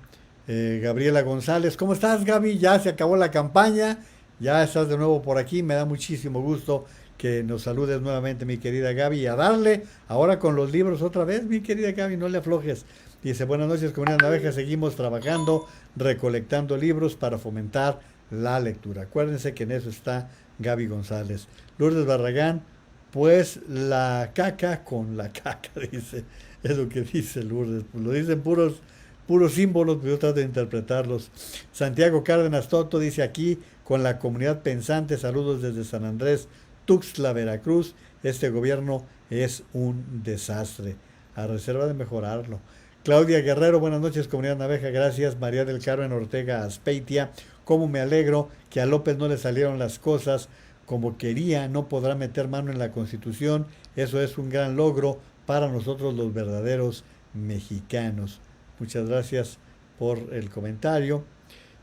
Gabriela González, ¿cómo estás, Gaby? Ya se acabó la campaña, ya estás de nuevo por aquí, me da muchísimo gusto que nos saludes nuevamente, mi querida Gaby, y a darle ahora con los libros otra vez, mi querida Gaby, no le aflojes. Dice, buenas noches, Comunidad Naveja, seguimos trabajando, recolectando libros para fomentar la lectura. Acuérdense que en eso está Gaby González. Lourdes Barragán, pues la caca con la caca, dice, es lo que dice Lourdes, pues lo dicen puros símbolos, pero yo trato de interpretarlos. Santiago Cárdenas Toto dice, aquí con la comunidad pensante, saludos desde San Andrés, Tuxtla, Veracruz, este gobierno es un desastre, a reserva de mejorarlo. Claudia Guerrero, buenas noches, Comunidad Naveja, gracias. María del Carmen Ortega Aspeitia, cómo me alegro que a López no le salieron las cosas como quería, no podrá meter mano en la Constitución, eso es un gran logro para nosotros los verdaderos mexicanos. Muchas gracias por el comentario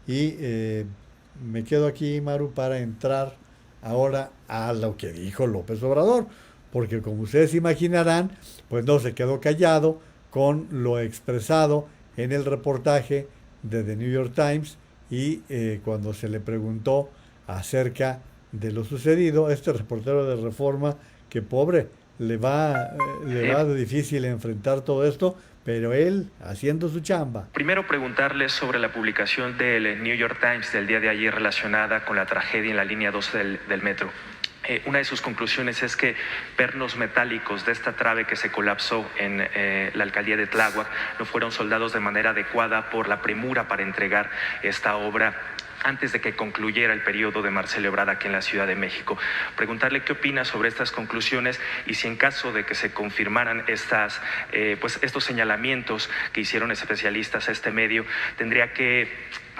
y me quedo aquí, Maru, para entrar ahora a lo que dijo López Obrador, porque como ustedes imaginarán, pues no se quedó callado con lo expresado en el reportaje de The New York Times y cuando se le preguntó acerca de lo sucedido, este reportero de Reforma, que pobre, le va de difícil enfrentar todo esto, pero él haciendo su chamba. Primero preguntarles sobre la publicación del New York Times del día de ayer relacionada con la tragedia en la línea 12 del metro. Una de sus conclusiones es que pernos metálicos de esta trave que se colapsó en la alcaldía de Tláhuac no fueron soldados de manera adecuada por la premura para entregar esta obra antes de que concluyera el periodo de Marcelo Ebrard aquí en la Ciudad de México. Preguntarle qué opina sobre estas conclusiones y si en caso de que se confirmaran estos señalamientos que hicieron especialistas a este medio, tendría que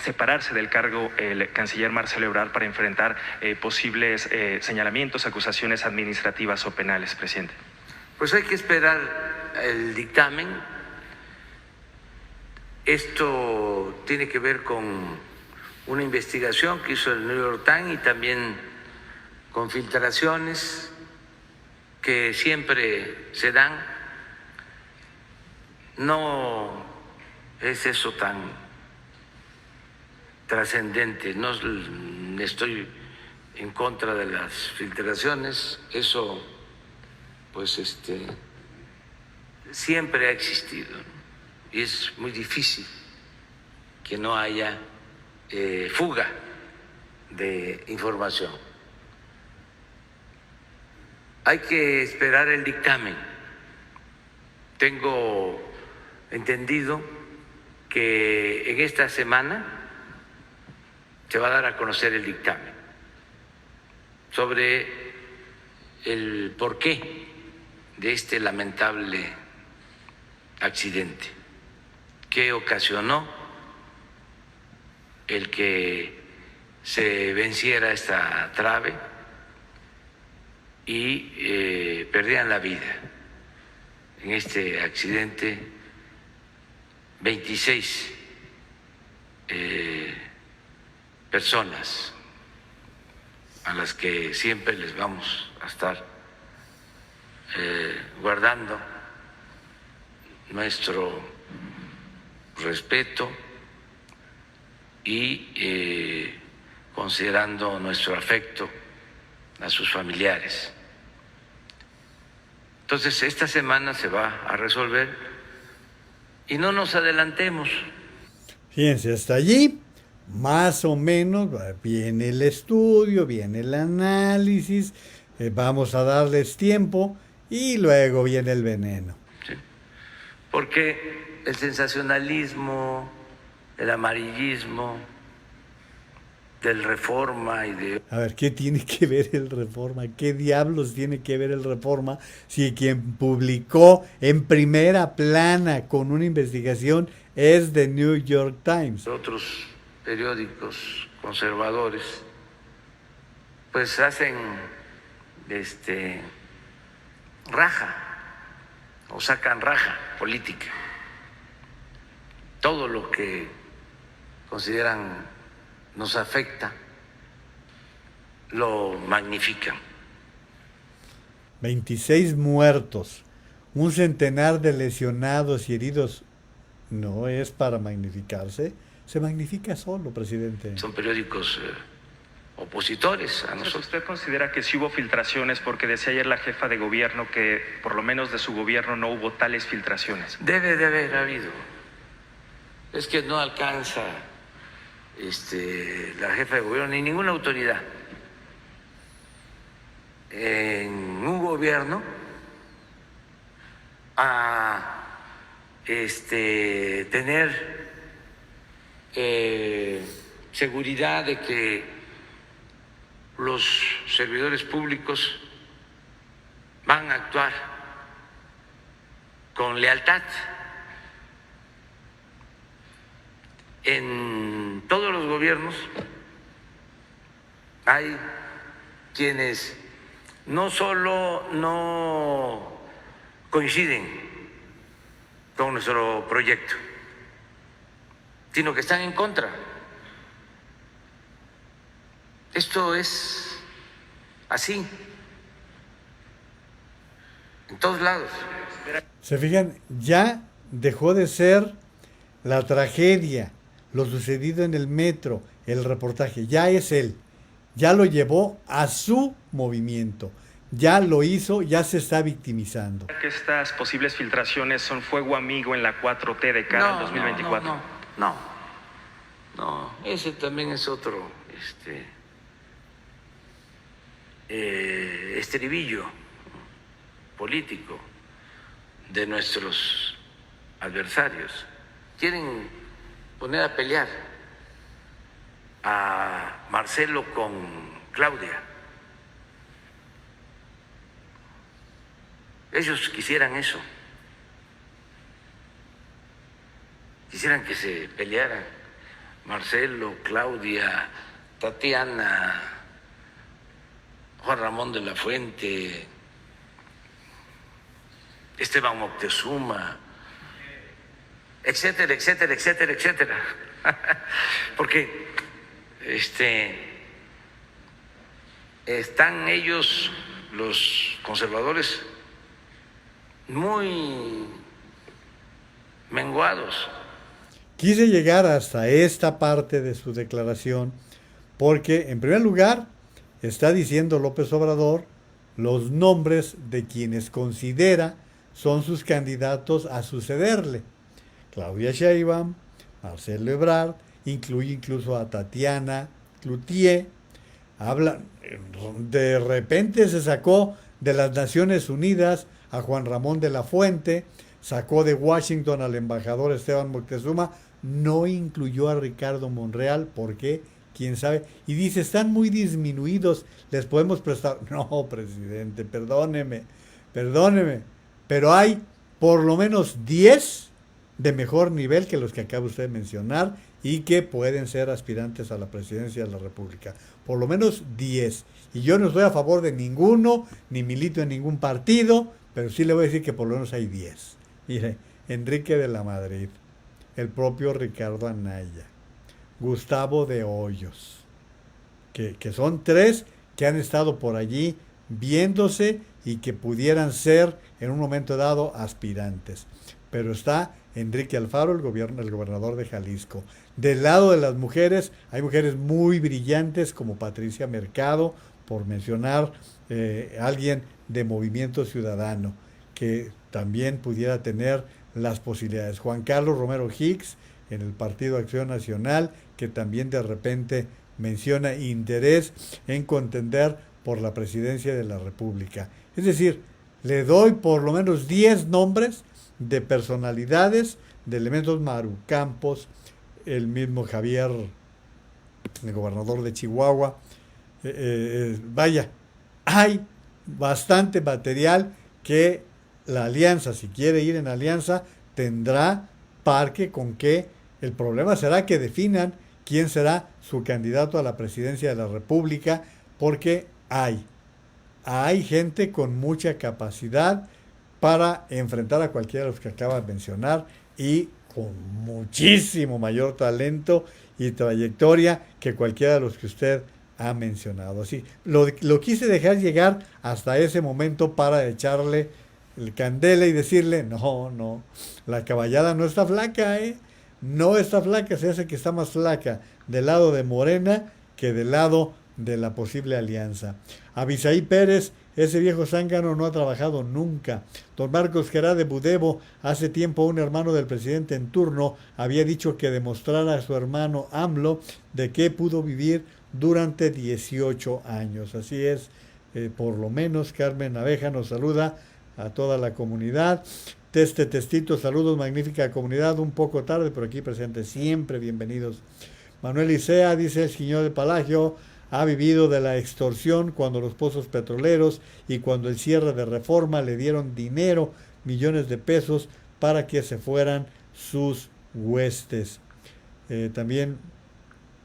separarse del cargo el canciller Marcelo Ebrard para enfrentar posibles señalamientos, acusaciones administrativas o penales, presidente. Pues hay que esperar el dictamen. Esto tiene que ver con una investigación que hizo el New York Times y también con filtraciones que siempre se dan. No es eso tan trascendente, no estoy en contra de las filtraciones, eso pues siempre ha existido y es muy difícil que no haya fuga de información. Hay que esperar el dictamen. Tengo entendido que en esta semana se va a dar a conocer el dictamen sobre el porqué de este lamentable accidente que ocasionó el que se venciera esta trave y perdían la vida en este accidente 26 personas a las que siempre les vamos a estar guardando nuestro respeto y considerando nuestro afecto a sus familiares. Entonces, esta semana se va a resolver y no nos adelantemos. Fíjense, hasta allí, más o menos, viene el estudio, viene el análisis, vamos a darles tiempo y luego viene el veneno. Sí, porque el sensacionalismo, el amarillismo del Reforma y de... A ver, ¿qué tiene que ver el Reforma? ¿Qué diablos tiene que ver el Reforma si quien publicó en primera plana con una investigación es The New York Times? Otros periódicos conservadores pues hacen raja o sacan raja política. Todo lo que consideran nos afecta, lo magnifican. 26 muertos, un centenar de lesionados y heridos, no es para magnificarse, se magnifica solo, presidente. Son periódicos opositores a nosotros. ¿Usted considera que sí hubo filtraciones? Porque decía ayer la jefa de gobierno que por lo menos de su gobierno no hubo tales filtraciones. Debe de haber habido. Es que no alcanza la jefa de gobierno ni ninguna autoridad en un gobierno a tener seguridad de que los servidores públicos van a actuar con lealtad. En todos los gobiernos hay quienes no solo no coinciden con nuestro proyecto, sino que están en contra. Esto es así, en todos lados. Se fijan, ya dejó de ser la tragedia, lo sucedido en el metro, el reportaje, ya es él, ya lo llevó a su movimiento, ya lo hizo, ya se está victimizando. ¿Que estas posibles filtraciones son fuego amigo en la 4T de cara al 2024? No, ese también es otro estribillo político de nuestros adversarios. Quieren poner a pelear a Marcelo con Claudia. Ellos quisieran eso. Quisieran que se pelearan Marcelo, Claudia, Tatiana, Juan Ramón de la Fuente, Esteban Moctezuma, etcétera, etcétera, etcétera, etcétera. Porque están ellos, los conservadores, muy menguados. Quise llegar hasta esta parte de su declaración porque, en primer lugar, está diciendo López Obrador los nombres de quienes considera son sus candidatos a sucederle. Claudia Sheinbaum, Marcelo Ebrard, incluye incluso a Tatiana Cloutier. Habla, de repente se sacó de las Naciones Unidas a Juan Ramón de la Fuente, sacó de Washington al embajador Esteban Moctezuma, no incluyó a Ricardo Monreal, ¿por qué? ¿Quién sabe? Y dice, están muy disminuidos, les podemos prestar. No, presidente, perdóneme, pero hay por lo menos 10 de mejor nivel que los que acaba usted de mencionar y que pueden ser aspirantes a la presidencia de la República. Por lo menos 10. Y yo no estoy a favor de ninguno, ni milito en ningún partido, pero sí le voy a decir que por lo menos hay 10. Mire, Enrique de la Madrid, el propio Ricardo Anaya, Gustavo de Hoyos, que son 3 que han estado por allí viéndose y que pudieran ser en un momento dado aspirantes. Pero está Enrique Alfaro, el gobernador de Jalisco. Del lado de las mujeres, hay mujeres muy brillantes como Patricia Mercado, por mencionar alguien de Movimiento Ciudadano, que también pudiera tener las posibilidades. Juan Carlos Romero Hicks, en el Partido Acción Nacional, que también de repente menciona interés en contender por la presidencia de la República. Es decir, le doy por lo menos 10 nombres de personalidades, de elementos. Maru Campos, el mismo Javier, el gobernador de Chihuahua. Vaya, hay bastante material que la alianza, si quiere ir en alianza, tendrá parque con que. El problema será que definan quién será su candidato a la presidencia de la República, porque hay gente con mucha capacidad para enfrentar a cualquiera de los que acaba de mencionar y con muchísimo mayor talento y trayectoria que cualquiera de los que usted ha mencionado. Así, lo quise dejar llegar hasta ese momento para echarle el candela y decirle, no, la caballada no está flaca, no está flaca, se hace que está más flaca del lado de Morena que del lado de la posible alianza. Abisaí Pérez, ese viejo zángano no ha trabajado nunca. Don Marcos Gerá de Budevo, hace tiempo un hermano del presidente en turno había dicho que demostrara a su hermano AMLO de qué pudo vivir durante 18 años. Así es, por lo menos Carmen Abeja nos saluda a toda la comunidad. Testito, saludos, magnífica comunidad, un poco tarde, pero aquí presente, siempre bienvenidos. Manuel Isea, dice el señor de Palagio, ha vivido de la extorsión cuando los pozos petroleros y cuando el cierre de Reforma le dieron dinero, millones de pesos, para que se fueran sus huestes. También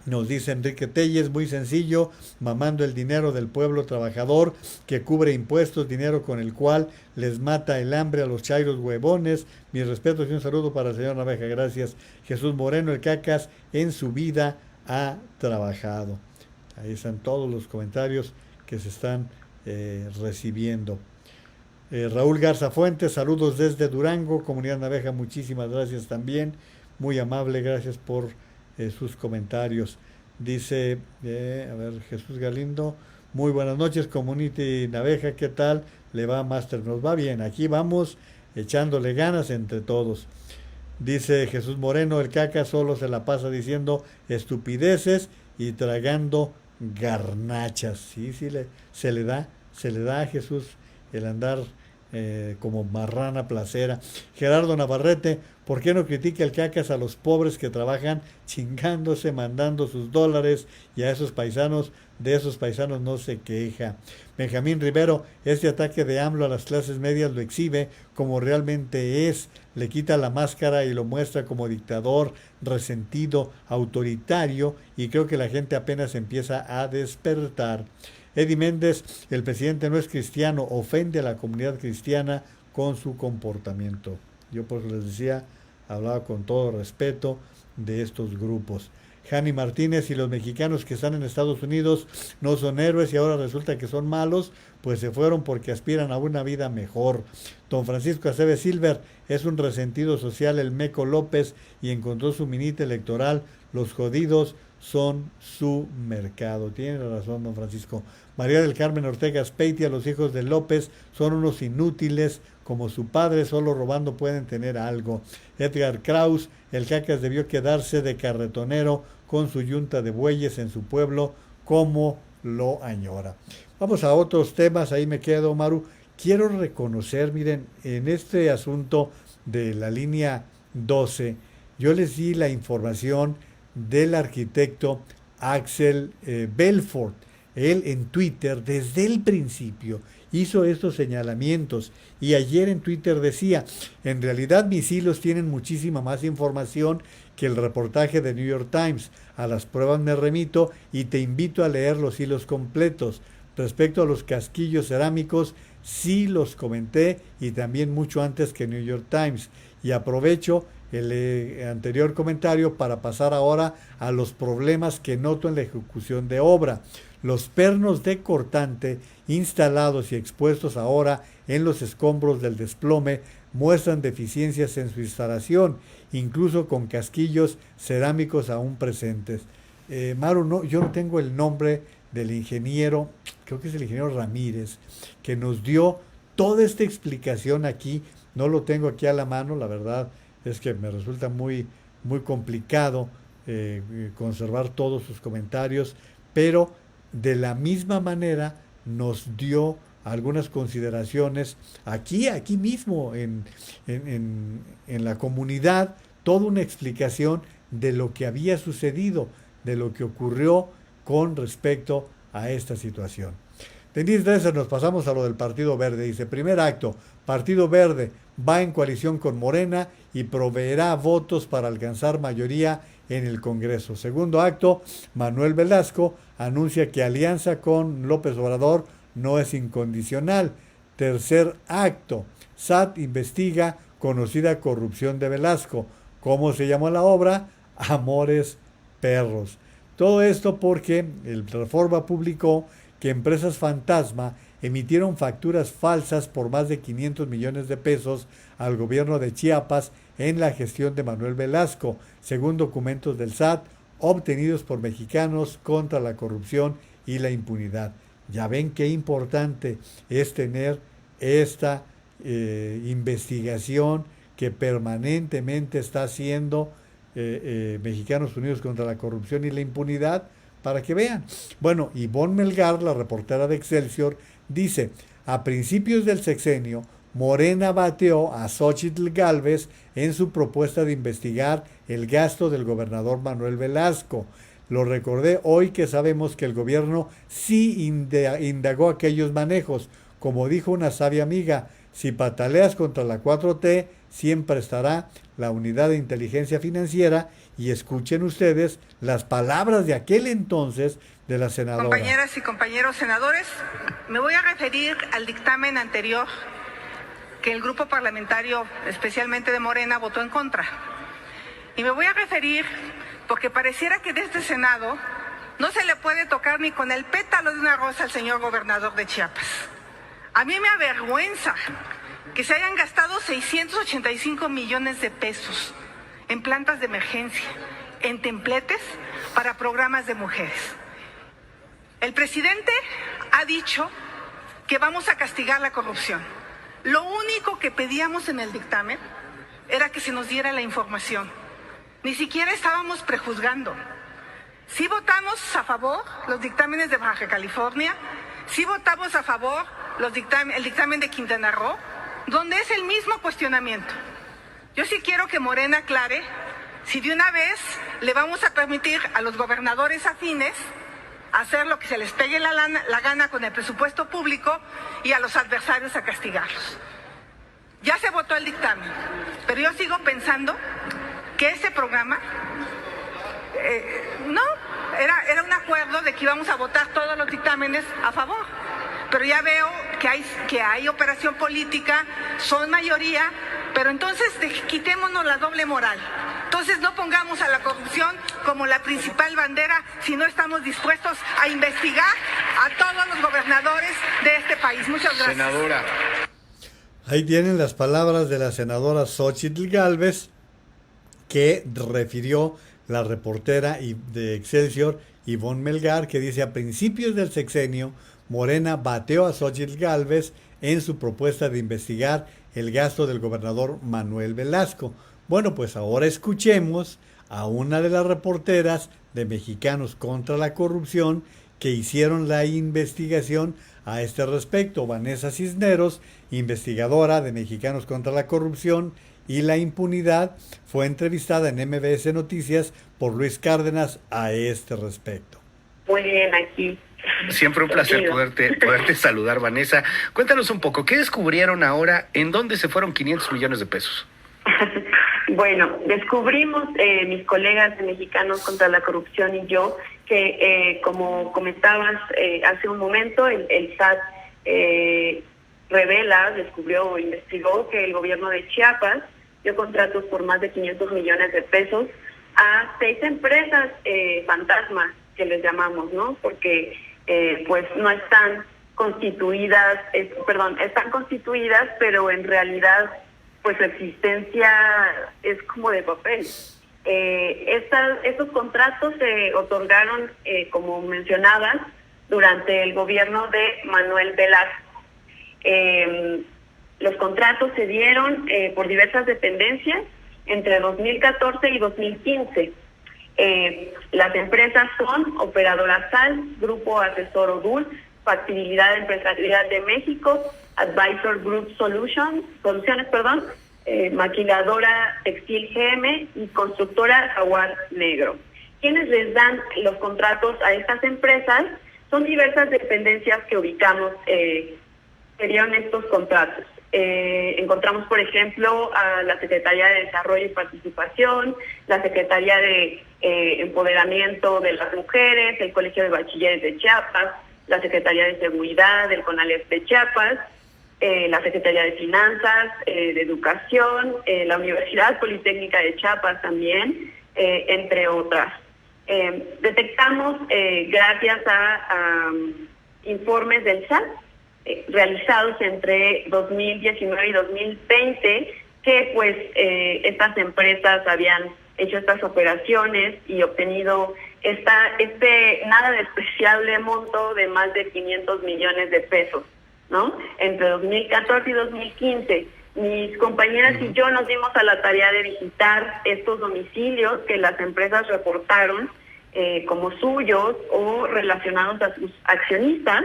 nos dice Enrique Telles, muy sencillo, mamando el dinero del pueblo trabajador que cubre impuestos, dinero con el cual les mata el hambre a los chairos huevones. Mis respetos y un saludo para el señor Naveja, gracias. Jesús Moreno, el Cacas, en su vida ha trabajado. Ahí están todos los comentarios que se están recibiendo. Raúl Garza Fuentes, saludos desde Durango, comunidad Naveja, muchísimas gracias también, muy amable, gracias por sus comentarios. Dice, Jesús Galindo, muy buenas noches, Community Naveja, ¿qué tal? ¿Le va, Master? Nos va bien, aquí vamos echándole ganas entre todos. Dice Jesús Moreno, el Caca solo se la pasa diciendo estupideces y tragando garnachas. Sí, se le da a Jesús el andar como marrana placera. Gerardo Navarrete, ¿por qué no critica el Cacas a los pobres que trabajan chingándose, mandando sus dólares, y a esos paisanos, de esos paisanos no se queja? Benjamín Rivero, este ataque de AMLO a las clases medias lo exhibe como realmente es, le quita la máscara y lo muestra como dictador, resentido, autoritario, y creo que la gente apenas empieza a despertar. Eddie Méndez, el presidente no es cristiano, ofende a la comunidad cristiana con su comportamiento. Yo por eso les decía, hablaba con todo respeto de estos grupos. Jani Martínez, y los mexicanos que están en Estados Unidos no son héroes y ahora resulta que son malos, pues se fueron porque aspiran a una vida mejor. Don Francisco Aceves Silver, es un resentido social el Meco López y encontró su minita electoral. Los jodidos son su mercado. Tiene razón, don Francisco. María del Carmen Ortega Speitia, los hijos de López son unos inútiles, como su padre, solo robando pueden tener algo. Edgar Kraus, el Cacas debió quedarse de carretonero con su yunta de bueyes en su pueblo, como lo añora. Vamos a otros temas, ahí me quedo, Maru. Quiero reconocer, miren, en este asunto de la línea 12, yo les di la información del arquitecto Axel Belfort. Él en Twitter, desde el principio, hizo estos señalamientos y ayer en Twitter decía, en realidad mis hilos tienen muchísima más información que el reportaje de New York Times. A las pruebas me remito y te invito a leer los hilos completos. Respecto a los casquillos cerámicos, sí los comenté y también mucho antes que New York Times. Y aprovecho el anterior comentario para pasar ahora a los problemas que noto en la ejecución de obra. Los pernos de cortante instalados y expuestos ahora en los escombros del desplome muestran deficiencias en su instalación, incluso con casquillos cerámicos aún presentes. Maru, no, yo no tengo el nombre del ingeniero, creo que es el ingeniero Ramírez, que nos dio toda esta explicación aquí. No lo tengo aquí a la mano, la verdad es que me resulta muy complicado conservar todos sus comentarios, pero de la misma manera nos dio algunas consideraciones aquí mismo en la comunidad, toda una explicación de lo que había sucedido, de lo que ocurrió con respecto a esta situación. Denise Dresser, nos pasamos a lo del Partido Verde. Dice, primer acto, Partido Verde va en coalición con Morena y proveerá votos para alcanzar mayoría en el Congreso. Segundo acto, Manuel Velasco anuncia que alianza con López Obrador no es incondicional. Tercer acto, SAT investiga conocida corrupción de Velasco. ¿Cómo se llamó la obra? Amores Perros. Todo esto porque el Reforma publicó que empresas fantasma emitieron facturas falsas por más de 500 millones de pesos al gobierno de Chiapas en la gestión de Manuel Velasco, según documentos del SAT obtenidos por mexicanos contra la corrupción y la impunidad. Ya ven qué importante es tener esta investigación que permanentemente está haciendo Mexicanos Unidos contra la Corrupción y la Impunidad, para que vean. Bueno, Ivonne Melgar, la reportera de Excelsior, dice, a principios del sexenio, Morena bateó a Xóchitl Gálvez en su propuesta de investigar el gasto del gobernador Manuel Velasco. Lo recordé hoy que sabemos que el gobierno sí indagó aquellos manejos. Como dijo una sabia amiga, si pataleas contra la 4T, siempre estará la Unidad de Inteligencia Financiera. Y escuchen ustedes las palabras de aquel entonces de la senadora. Compañeras y compañeros senadores, me voy a referir al dictamen anterior que el grupo parlamentario, especialmente de Morena, votó en contra. Y me voy a referir porque pareciera que de este Senado no se le puede tocar ni con el pétalo de una rosa al señor gobernador de Chiapas. A mí me avergüenza que se hayan gastado 685 millones de pesos en plantas de emergencia, en templetes para programas de mujeres. El presidente ha dicho que vamos a castigar la corrupción. Lo único que pedíamos en el dictamen era que se nos diera la información. Ni siquiera estábamos prejuzgando. Sí votamos a favor los dictámenes de Baja California, sí votamos a favor el dictamen de Quintana Roo, donde es el mismo cuestionamiento. Yo sí quiero que Morena aclare si de una vez le vamos a permitir a los gobernadores afines hacer lo que se les pegue la gana con el presupuesto público y a los adversarios a castigarlos. Ya se votó el dictamen, pero yo sigo pensando que ese programa, era un acuerdo de que íbamos a votar todos los dictámenes a favor. Pero ya veo que hay operación política, son mayoría, pero entonces quitémonos la doble moral. Entonces no pongamos a la corrupción como la principal bandera si no estamos dispuestos a investigar a todos los gobernadores de este país. Muchas gracias. Senadora. Ahí tienen las palabras de la senadora Xóchitl Gálvez, que refirió la reportera de Excelsior, Ivonne Melgar, que dice: a principios del sexenio, Morena bateó a Xóchitl Gálvez en su propuesta de investigar el gasto del gobernador Manuel Velasco. Bueno, pues ahora escuchemos a una de las reporteras de Mexicanos contra la Corrupción que hicieron la investigación a este respecto. Vanessa Cisneros, investigadora de Mexicanos contra la Corrupción y la Impunidad, fue entrevistada en MBS Noticias por Luis Cárdenas a este respecto. Muy bien, aquí. Siempre un placer poderte saludar, Vanessa. Cuéntanos un poco, ¿qué descubrieron ahora? ¿En dónde se fueron 500 millones de pesos? Bueno, descubrimos, mis colegas de Mexicanos contra la Corrupción y yo, que como comentabas hace un momento, el SAT descubrió o investigó que el gobierno de Chiapas dio contratos por más de 500 millones de pesos a 6 empresas fantasmas, que les llamamos, ¿no? Porque pues no están constituidas, están constituidas, pero en realidad pues su existencia es como de papel. Estos contratos se otorgaron, como mencionabas, durante el gobierno de Manuel Velasco. Los contratos se dieron por diversas dependencias entre 2014 y 2015. Las empresas son Operadora SAL, Grupo Asesor Odul, Factibilidad Empresarial de México, Advisor Group Soluciones, Maquiladora Textil GM y Constructora Jaguar Negro. Quienes les dan los contratos a estas empresas son diversas dependencias que ubicamos, que dieron estos contratos. Encontramos, por ejemplo, a la Secretaría de Desarrollo y Participación, la Secretaría de Empoderamiento de las Mujeres, el Colegio de Bachilleres de Chiapas, la Secretaría de Seguridad del CONALEP de Chiapas, la Secretaría de Finanzas, de Educación, la Universidad Politécnica de Chiapas también, entre otras. Detectamos, gracias a informes del SAT, realizados entre 2019 y 2020, que pues estas empresas habían hecho estas operaciones y obtenido este nada despreciable monto de más de 500 millones de pesos, ¿no? Entre 2014 y 2015. Mis compañeras y yo nos dimos a la tarea de visitar estos domicilios que las empresas reportaron como suyos o relacionados a sus accionistas,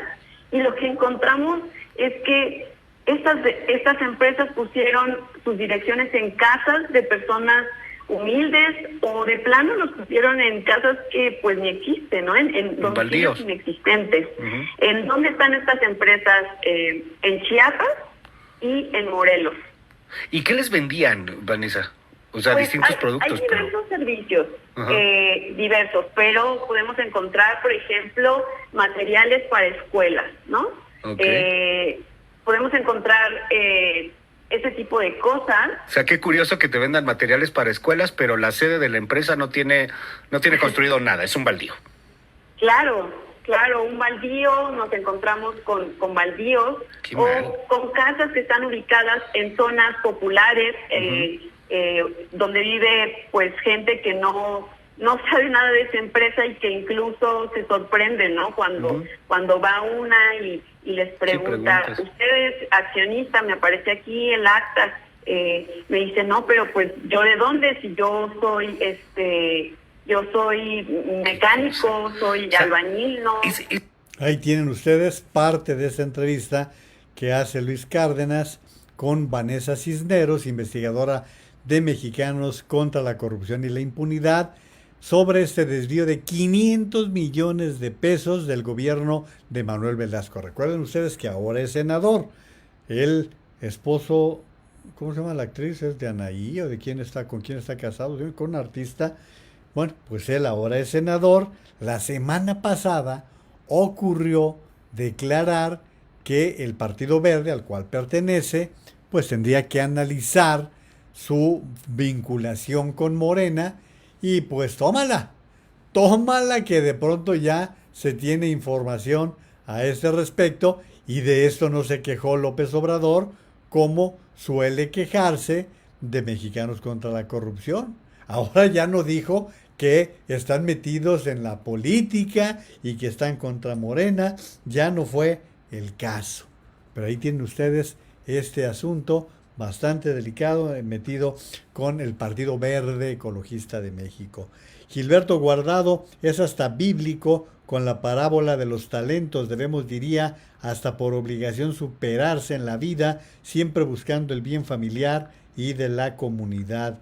y lo que encontramos es que estas empresas pusieron sus direcciones en casas de personas humildes, o de plano los pusieron en casas que pues ni existen, ¿no? En domicilios inexistentes. ¿En dónde están estas empresas? En Chiapas y en Morelos. ¿Y qué les vendían, Vanessa? O sea, pues distintos productos. Hay diversos servicios, diversos, pero podemos encontrar, por ejemplo, materiales para escuelas, ¿no? Podemos encontrar ese tipo de cosas. O sea, qué curioso que te vendan materiales para escuelas, pero la sede de la empresa no tiene construido nada, es un baldío. Claro, un baldío, nos encontramos con baldíos con casas que están ubicadas en zonas populares, donde vive pues gente que no sabe nada de esa empresa y que incluso se sorprende, ¿no? Cuando va una y les pregunta, ¿usted es accionista? Me aparece aquí el acta. Me dice, no, pero pues yo de dónde, si yo soy mecánico, soy albañil, ¿no? Ahí tienen ustedes parte de esa entrevista que hace Luis Cárdenas con Vanessa Cisneros, investigadora de Mexicanos contra la Corrupción y la Impunidad, sobre este desvío de 500 millones de pesos del gobierno de Manuel Velasco. Recuerden ustedes que ahora es senador. El esposo, ¿cómo se llama la actriz? ¿Es de Anaí o de con quién está casado? Con un artista. Bueno, pues él ahora es senador. La semana pasada ocurrió declarar que el Partido Verde, al cual pertenece, pues tendría que analizar su vinculación con Morena, y pues tómala que de pronto ya se tiene información a este respecto, y de esto no se quejó López Obrador, como suele quejarse de Mexicanos contra la Corrupción. Ahora ya no dijo que están metidos en la política y que están contra Morena. Ya no fue el caso. Pero ahí tienen ustedes este asunto bastante delicado, metido con el Partido Verde Ecologista de México. Gilberto Guardado es hasta bíblico con la parábola de los talentos. Debemos, diría, hasta por obligación superarse en la vida, siempre buscando el bien familiar y de la comunidad.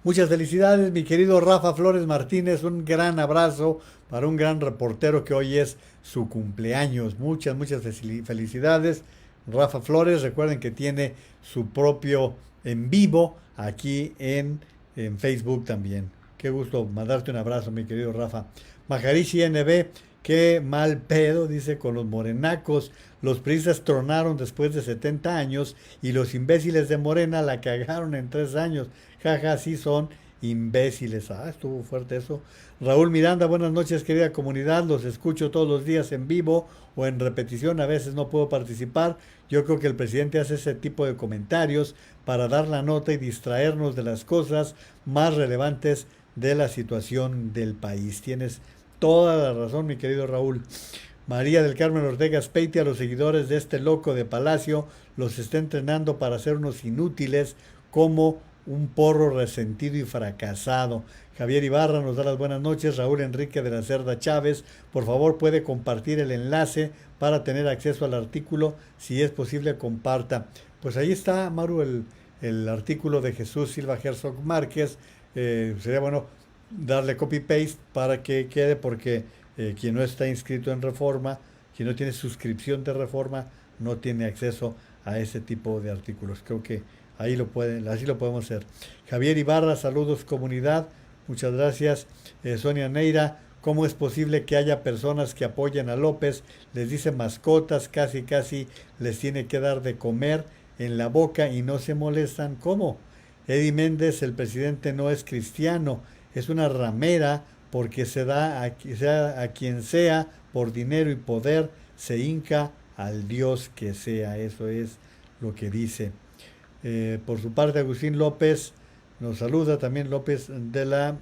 Muchas felicidades, mi querido Rafa Flores Martínez. Un gran abrazo para un gran reportero que hoy es su cumpleaños. Muchas felicidades, Rafa Flores. Recuerden que tiene su propio en vivo aquí en Facebook también. Qué gusto mandarte un abrazo, mi querido Rafa. Maharishi NB, qué mal pedo, dice, con los morenacos. Los priistas tronaron después de 70 años y los imbéciles de Morena la cagaron en 3 años. Jaja, sí son imbéciles. Estuvo fuerte eso. Raúl Miranda, buenas noches, querida comunidad. Los escucho todos los días en vivo o en repetición. A veces no puedo participar. Yo creo que el presidente hace ese tipo de comentarios para dar la nota y distraernos de las cosas más relevantes de la situación del país. Tienes toda la razón, mi querido Raúl. María del Carmen Ortega Speiti, a los seguidores de este loco de Palacio los está entrenando para ser unos inútiles como un porro resentido y fracasado. Javier Ibarra nos da las buenas noches. Raúl Enrique de la Cerda Chávez, por favor puede compartir el enlace para tener acceso al artículo. Si es posible, comparta. Pues ahí está, Maru, el artículo de Jesús Silva Herzog Márquez. Sería bueno darle copy-paste para que quede, porque quien no está inscrito en Reforma, quien no tiene suscripción de Reforma, no tiene acceso a ese tipo de artículos. Creo que así lo podemos hacer. Javier Ibarra, saludos comunidad, muchas gracias. Sonia Neira, ¿cómo es posible que haya personas que apoyen a López? Les dice mascotas, casi les tiene que dar de comer en la boca y no se molestan. ¿Cómo? Eddie Méndez, el presidente no es cristiano, es una ramera, porque se da a quien sea por dinero y poder, se hinca al Dios que sea. Eso es lo que dice. Por su parte, Agustín López nos saluda, también López de la,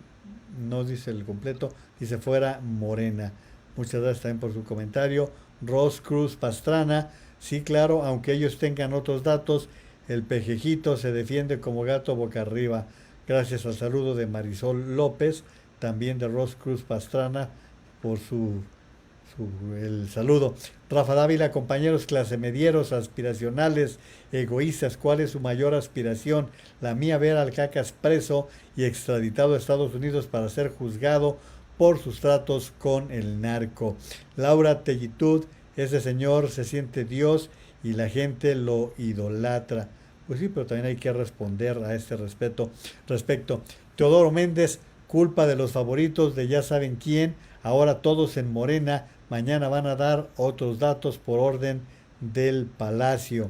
no dice el completo, dice fuera Morena. Muchas gracias también por su comentario. Ros Cruz Pastrana, sí, claro, aunque ellos tengan otros datos, el pejejito se defiende como gato boca arriba. Gracias al saludo de Marisol López, también de Ros Cruz Pastrana, por el saludo. Rafa Dávila, compañeros clasemedieros, aspiracionales, egoístas, ¿cuál es su mayor aspiración? La mía, ver al Cacas preso y extraditado a Estados Unidos para ser juzgado por sus tratos con el narco. Laura Tellitud, ese señor se siente Dios y la gente lo idolatra. Pues sí, pero también hay que responder a este respecto. Teodoro Méndez, culpa de los favoritos de ya saben quién, ahora todos en Morena, mañana van a dar otros datos por orden del Palacio.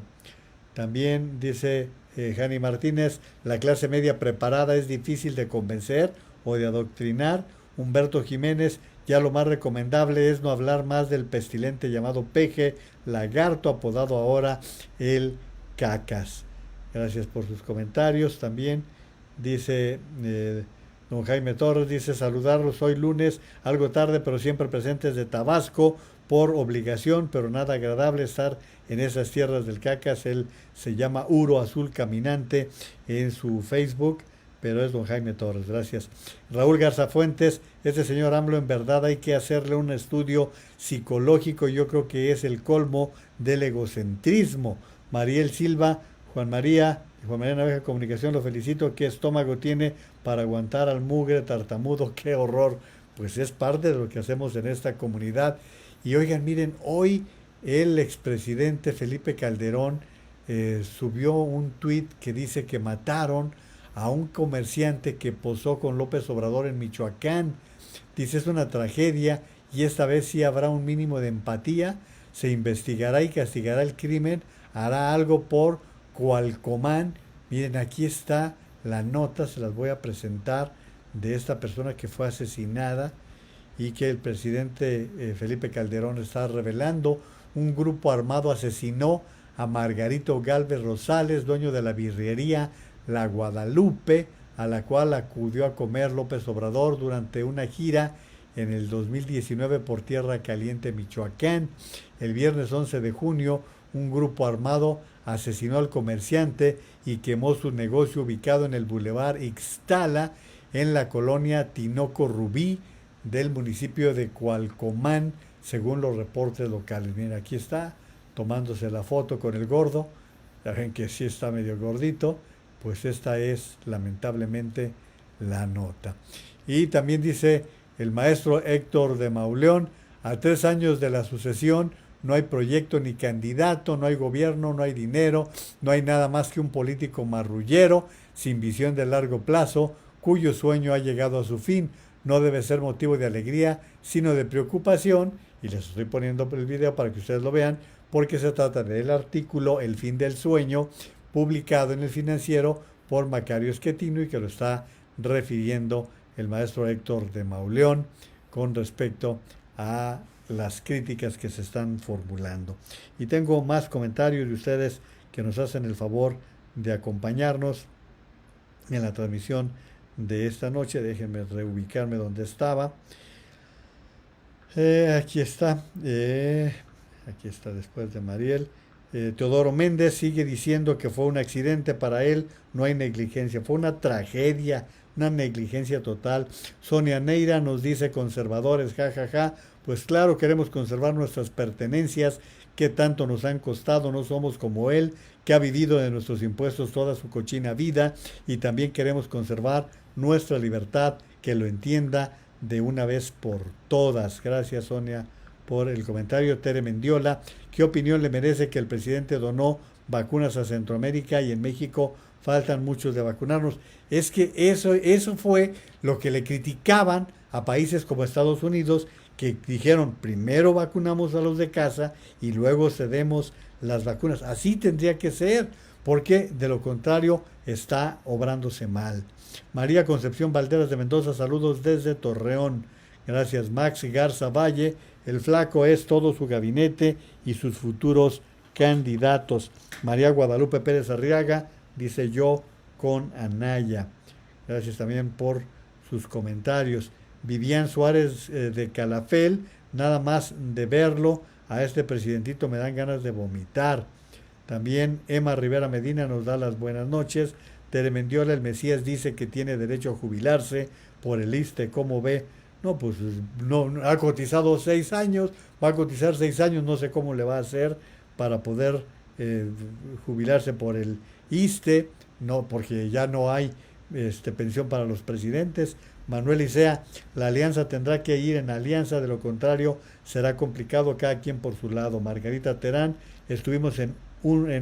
También dice Jani Martínez, la clase media preparada es difícil de convencer o de adoctrinar. Humberto Jiménez, ya lo más recomendable es no hablar más del pestilente llamado Peje, lagarto apodado ahora el Cacas. Gracias por sus comentarios. También dice don Jaime Torres, dice saludarlos hoy lunes, algo tarde pero siempre presentes de Tabasco por obligación, pero nada agradable estar en esas tierras del Cacas. Él se llama Uro Azul Caminante en su Facebook, pero es don Jaime Torres. Gracias. Raúl Garza Fuentes, este señor AMLO en verdad hay que hacerle un estudio psicológico, yo creo que es el colmo del egocentrismo. Mariel Silva, Juan María Naveja Comunicación, lo felicito. ¿Qué estómago tiene para aguantar al mugre tartamudo? ¡Qué horror! Pues es parte de lo que hacemos en esta comunidad. Y oigan, miren, hoy el expresidente Felipe Calderón subió un tuit que dice que mataron a un comerciante que posó con López Obrador en Michoacán. Dice, es una tragedia y esta vez sí habrá un mínimo de empatía, se investigará y castigará el crimen, hará algo por Cualcomán. Miren, aquí está la nota, se las voy a presentar, de esta persona que fue asesinada y que el presidente Felipe Calderón está revelando. Un grupo armado asesinó a Margarito Galvez Rosales, dueño de la birrería La Guadalupe, a la cual acudió a comer López Obrador durante una gira en el 2019 por Tierra Caliente, Michoacán. El viernes 11 de junio, un grupo armado asesinó al comerciante y quemó su negocio ubicado en el Boulevard Ixtala, en la colonia Tinoco Rubí del municipio de Cualcomán, según los reportes locales. Mira, aquí está, tomándose la foto con el gordo. Ya ven que sí está medio gordito. Pues esta es lamentablemente la nota. Y también dice el maestro Héctor de Mauleón: a 3 años de la sucesión no hay proyecto ni candidato, no hay gobierno, no hay dinero, no hay nada más que un político marrullero, sin visión de largo plazo, cuyo sueño ha llegado a su fin. No debe ser motivo de alegría, sino de preocupación. Y les estoy poniendo el video para que ustedes lo vean, porque se trata del artículo El fin del sueño, publicado en El Financiero por Macario Schettino, y que lo está refiriendo el maestro Héctor de Mauleón con respecto a las críticas que se están formulando. Y tengo más comentarios de ustedes que nos hacen el favor de acompañarnos en la transmisión de esta noche. Déjenme reubicarme donde estaba. Aquí está después de Mariel. Teodoro Méndez sigue diciendo que fue un accidente, para él no hay negligencia, fue una tragedia, una negligencia total. Sonia Neira nos dice: conservadores, jajaja. Pues claro, queremos conservar nuestras pertenencias que tanto nos han costado, no somos como él, que ha vivido de nuestros impuestos toda su cochina vida, y también queremos conservar nuestra libertad, que lo entienda de una vez por todas. Gracias, Sonia, por el comentario. Tere Mendiola: ¿qué opinión le merece que el presidente donó vacunas a Centroamérica y en México faltan muchos de vacunarnos? Es que eso fue lo que le criticaban a países como Estados Unidos, que dijeron: primero vacunamos a los de casa y luego cedemos las vacunas. Así tendría que ser, porque de lo contrario está obrándose mal. María Concepción Valderas de Mendoza: saludos desde Torreón. Gracias. Max Garza Valle: el flaco es todo su gabinete y sus futuros candidatos. María Guadalupe Pérez Arriaga dice: yo con Anaya. Gracias también por sus comentarios. Vivian Suárez de Calafel: nada más de verlo a este presidentito me dan ganas de vomitar. También Emma Rivera Medina nos da las buenas noches. Tere Mendiola: el Mesías dice que tiene derecho a jubilarse por el ISSSTE, ¿cómo ve? No, pues no, ha cotizado 6 años, va a cotizar 6 años, no sé cómo le va a hacer para poder jubilarse por el ISSSTE, no, porque ya no hay pensión para los presidentes. Manuel Isea: la alianza tendrá que ir en alianza, de lo contrario será complicado, cada quien por su lado. Margarita Terán: estuvimos en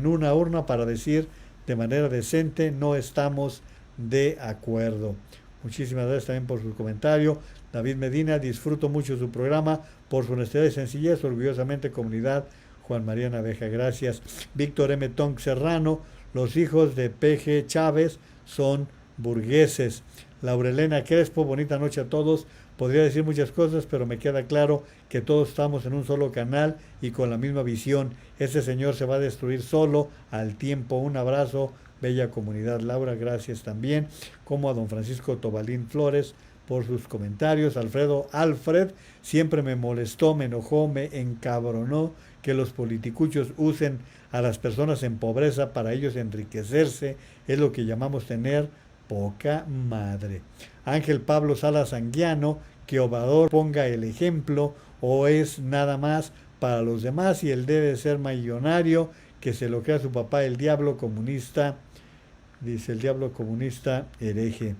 una urna para decir de manera decente: no estamos de acuerdo. Muchísimas gracias también por su comentario. David Medina: disfruto mucho su programa por su honestidad y sencillez, orgullosamente comunidad Juan María Naveja. Gracias. Víctor M. Tong Serrano: los hijos de P.G. Chávez son burgueses. Laurelena Crespo: bonita noche a todos. Podría decir muchas cosas, pero me queda claro que todos estamos en un solo canal y con la misma visión. Ese señor se va a destruir solo al tiempo. Un abrazo, bella comunidad. Laura, gracias también, como a don Francisco Tobalín Flores por sus comentarios. Alfred: siempre me molestó, me enojó, me encabronó que los politicuchos usen a las personas en pobreza para ellos enriquecerse. Es lo que llamamos tener poca madre. Ángel Pablo Salas Anguiano: que Obrador ponga el ejemplo, o es nada más para los demás y él debe ser millonario, que se lo crea su papá, el diablo comunista, dice el diablo comunista hereje.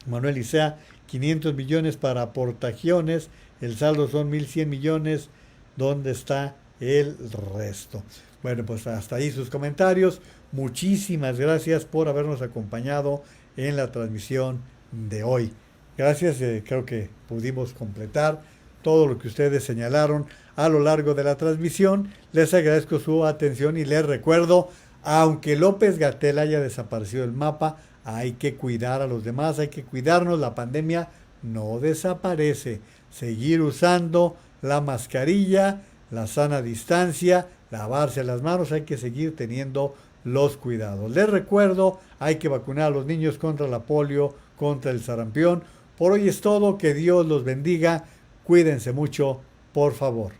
Manuel Isea: 500 millones para aportaciones, el saldo son 1.100 millones, ¿dónde está el resto? Bueno, pues hasta ahí sus comentarios. Muchísimas gracias por habernos acompañado en la transmisión de hoy. Gracias, creo que pudimos completar todo lo que ustedes señalaron a lo largo de la transmisión. Les agradezco su atención y les recuerdo: aunque López-Gatell haya desaparecido del mapa, hay que cuidar a los demás, hay que cuidarnos. La pandemia no desaparece. Seguir usando la mascarilla, la sana distancia, lavarse las manos, hay que seguir teniendo los cuidados. Les recuerdo, hay que vacunar a los niños contra la polio, contra el sarampión. Por hoy es todo, que Dios los bendiga, cuídense mucho, por favor.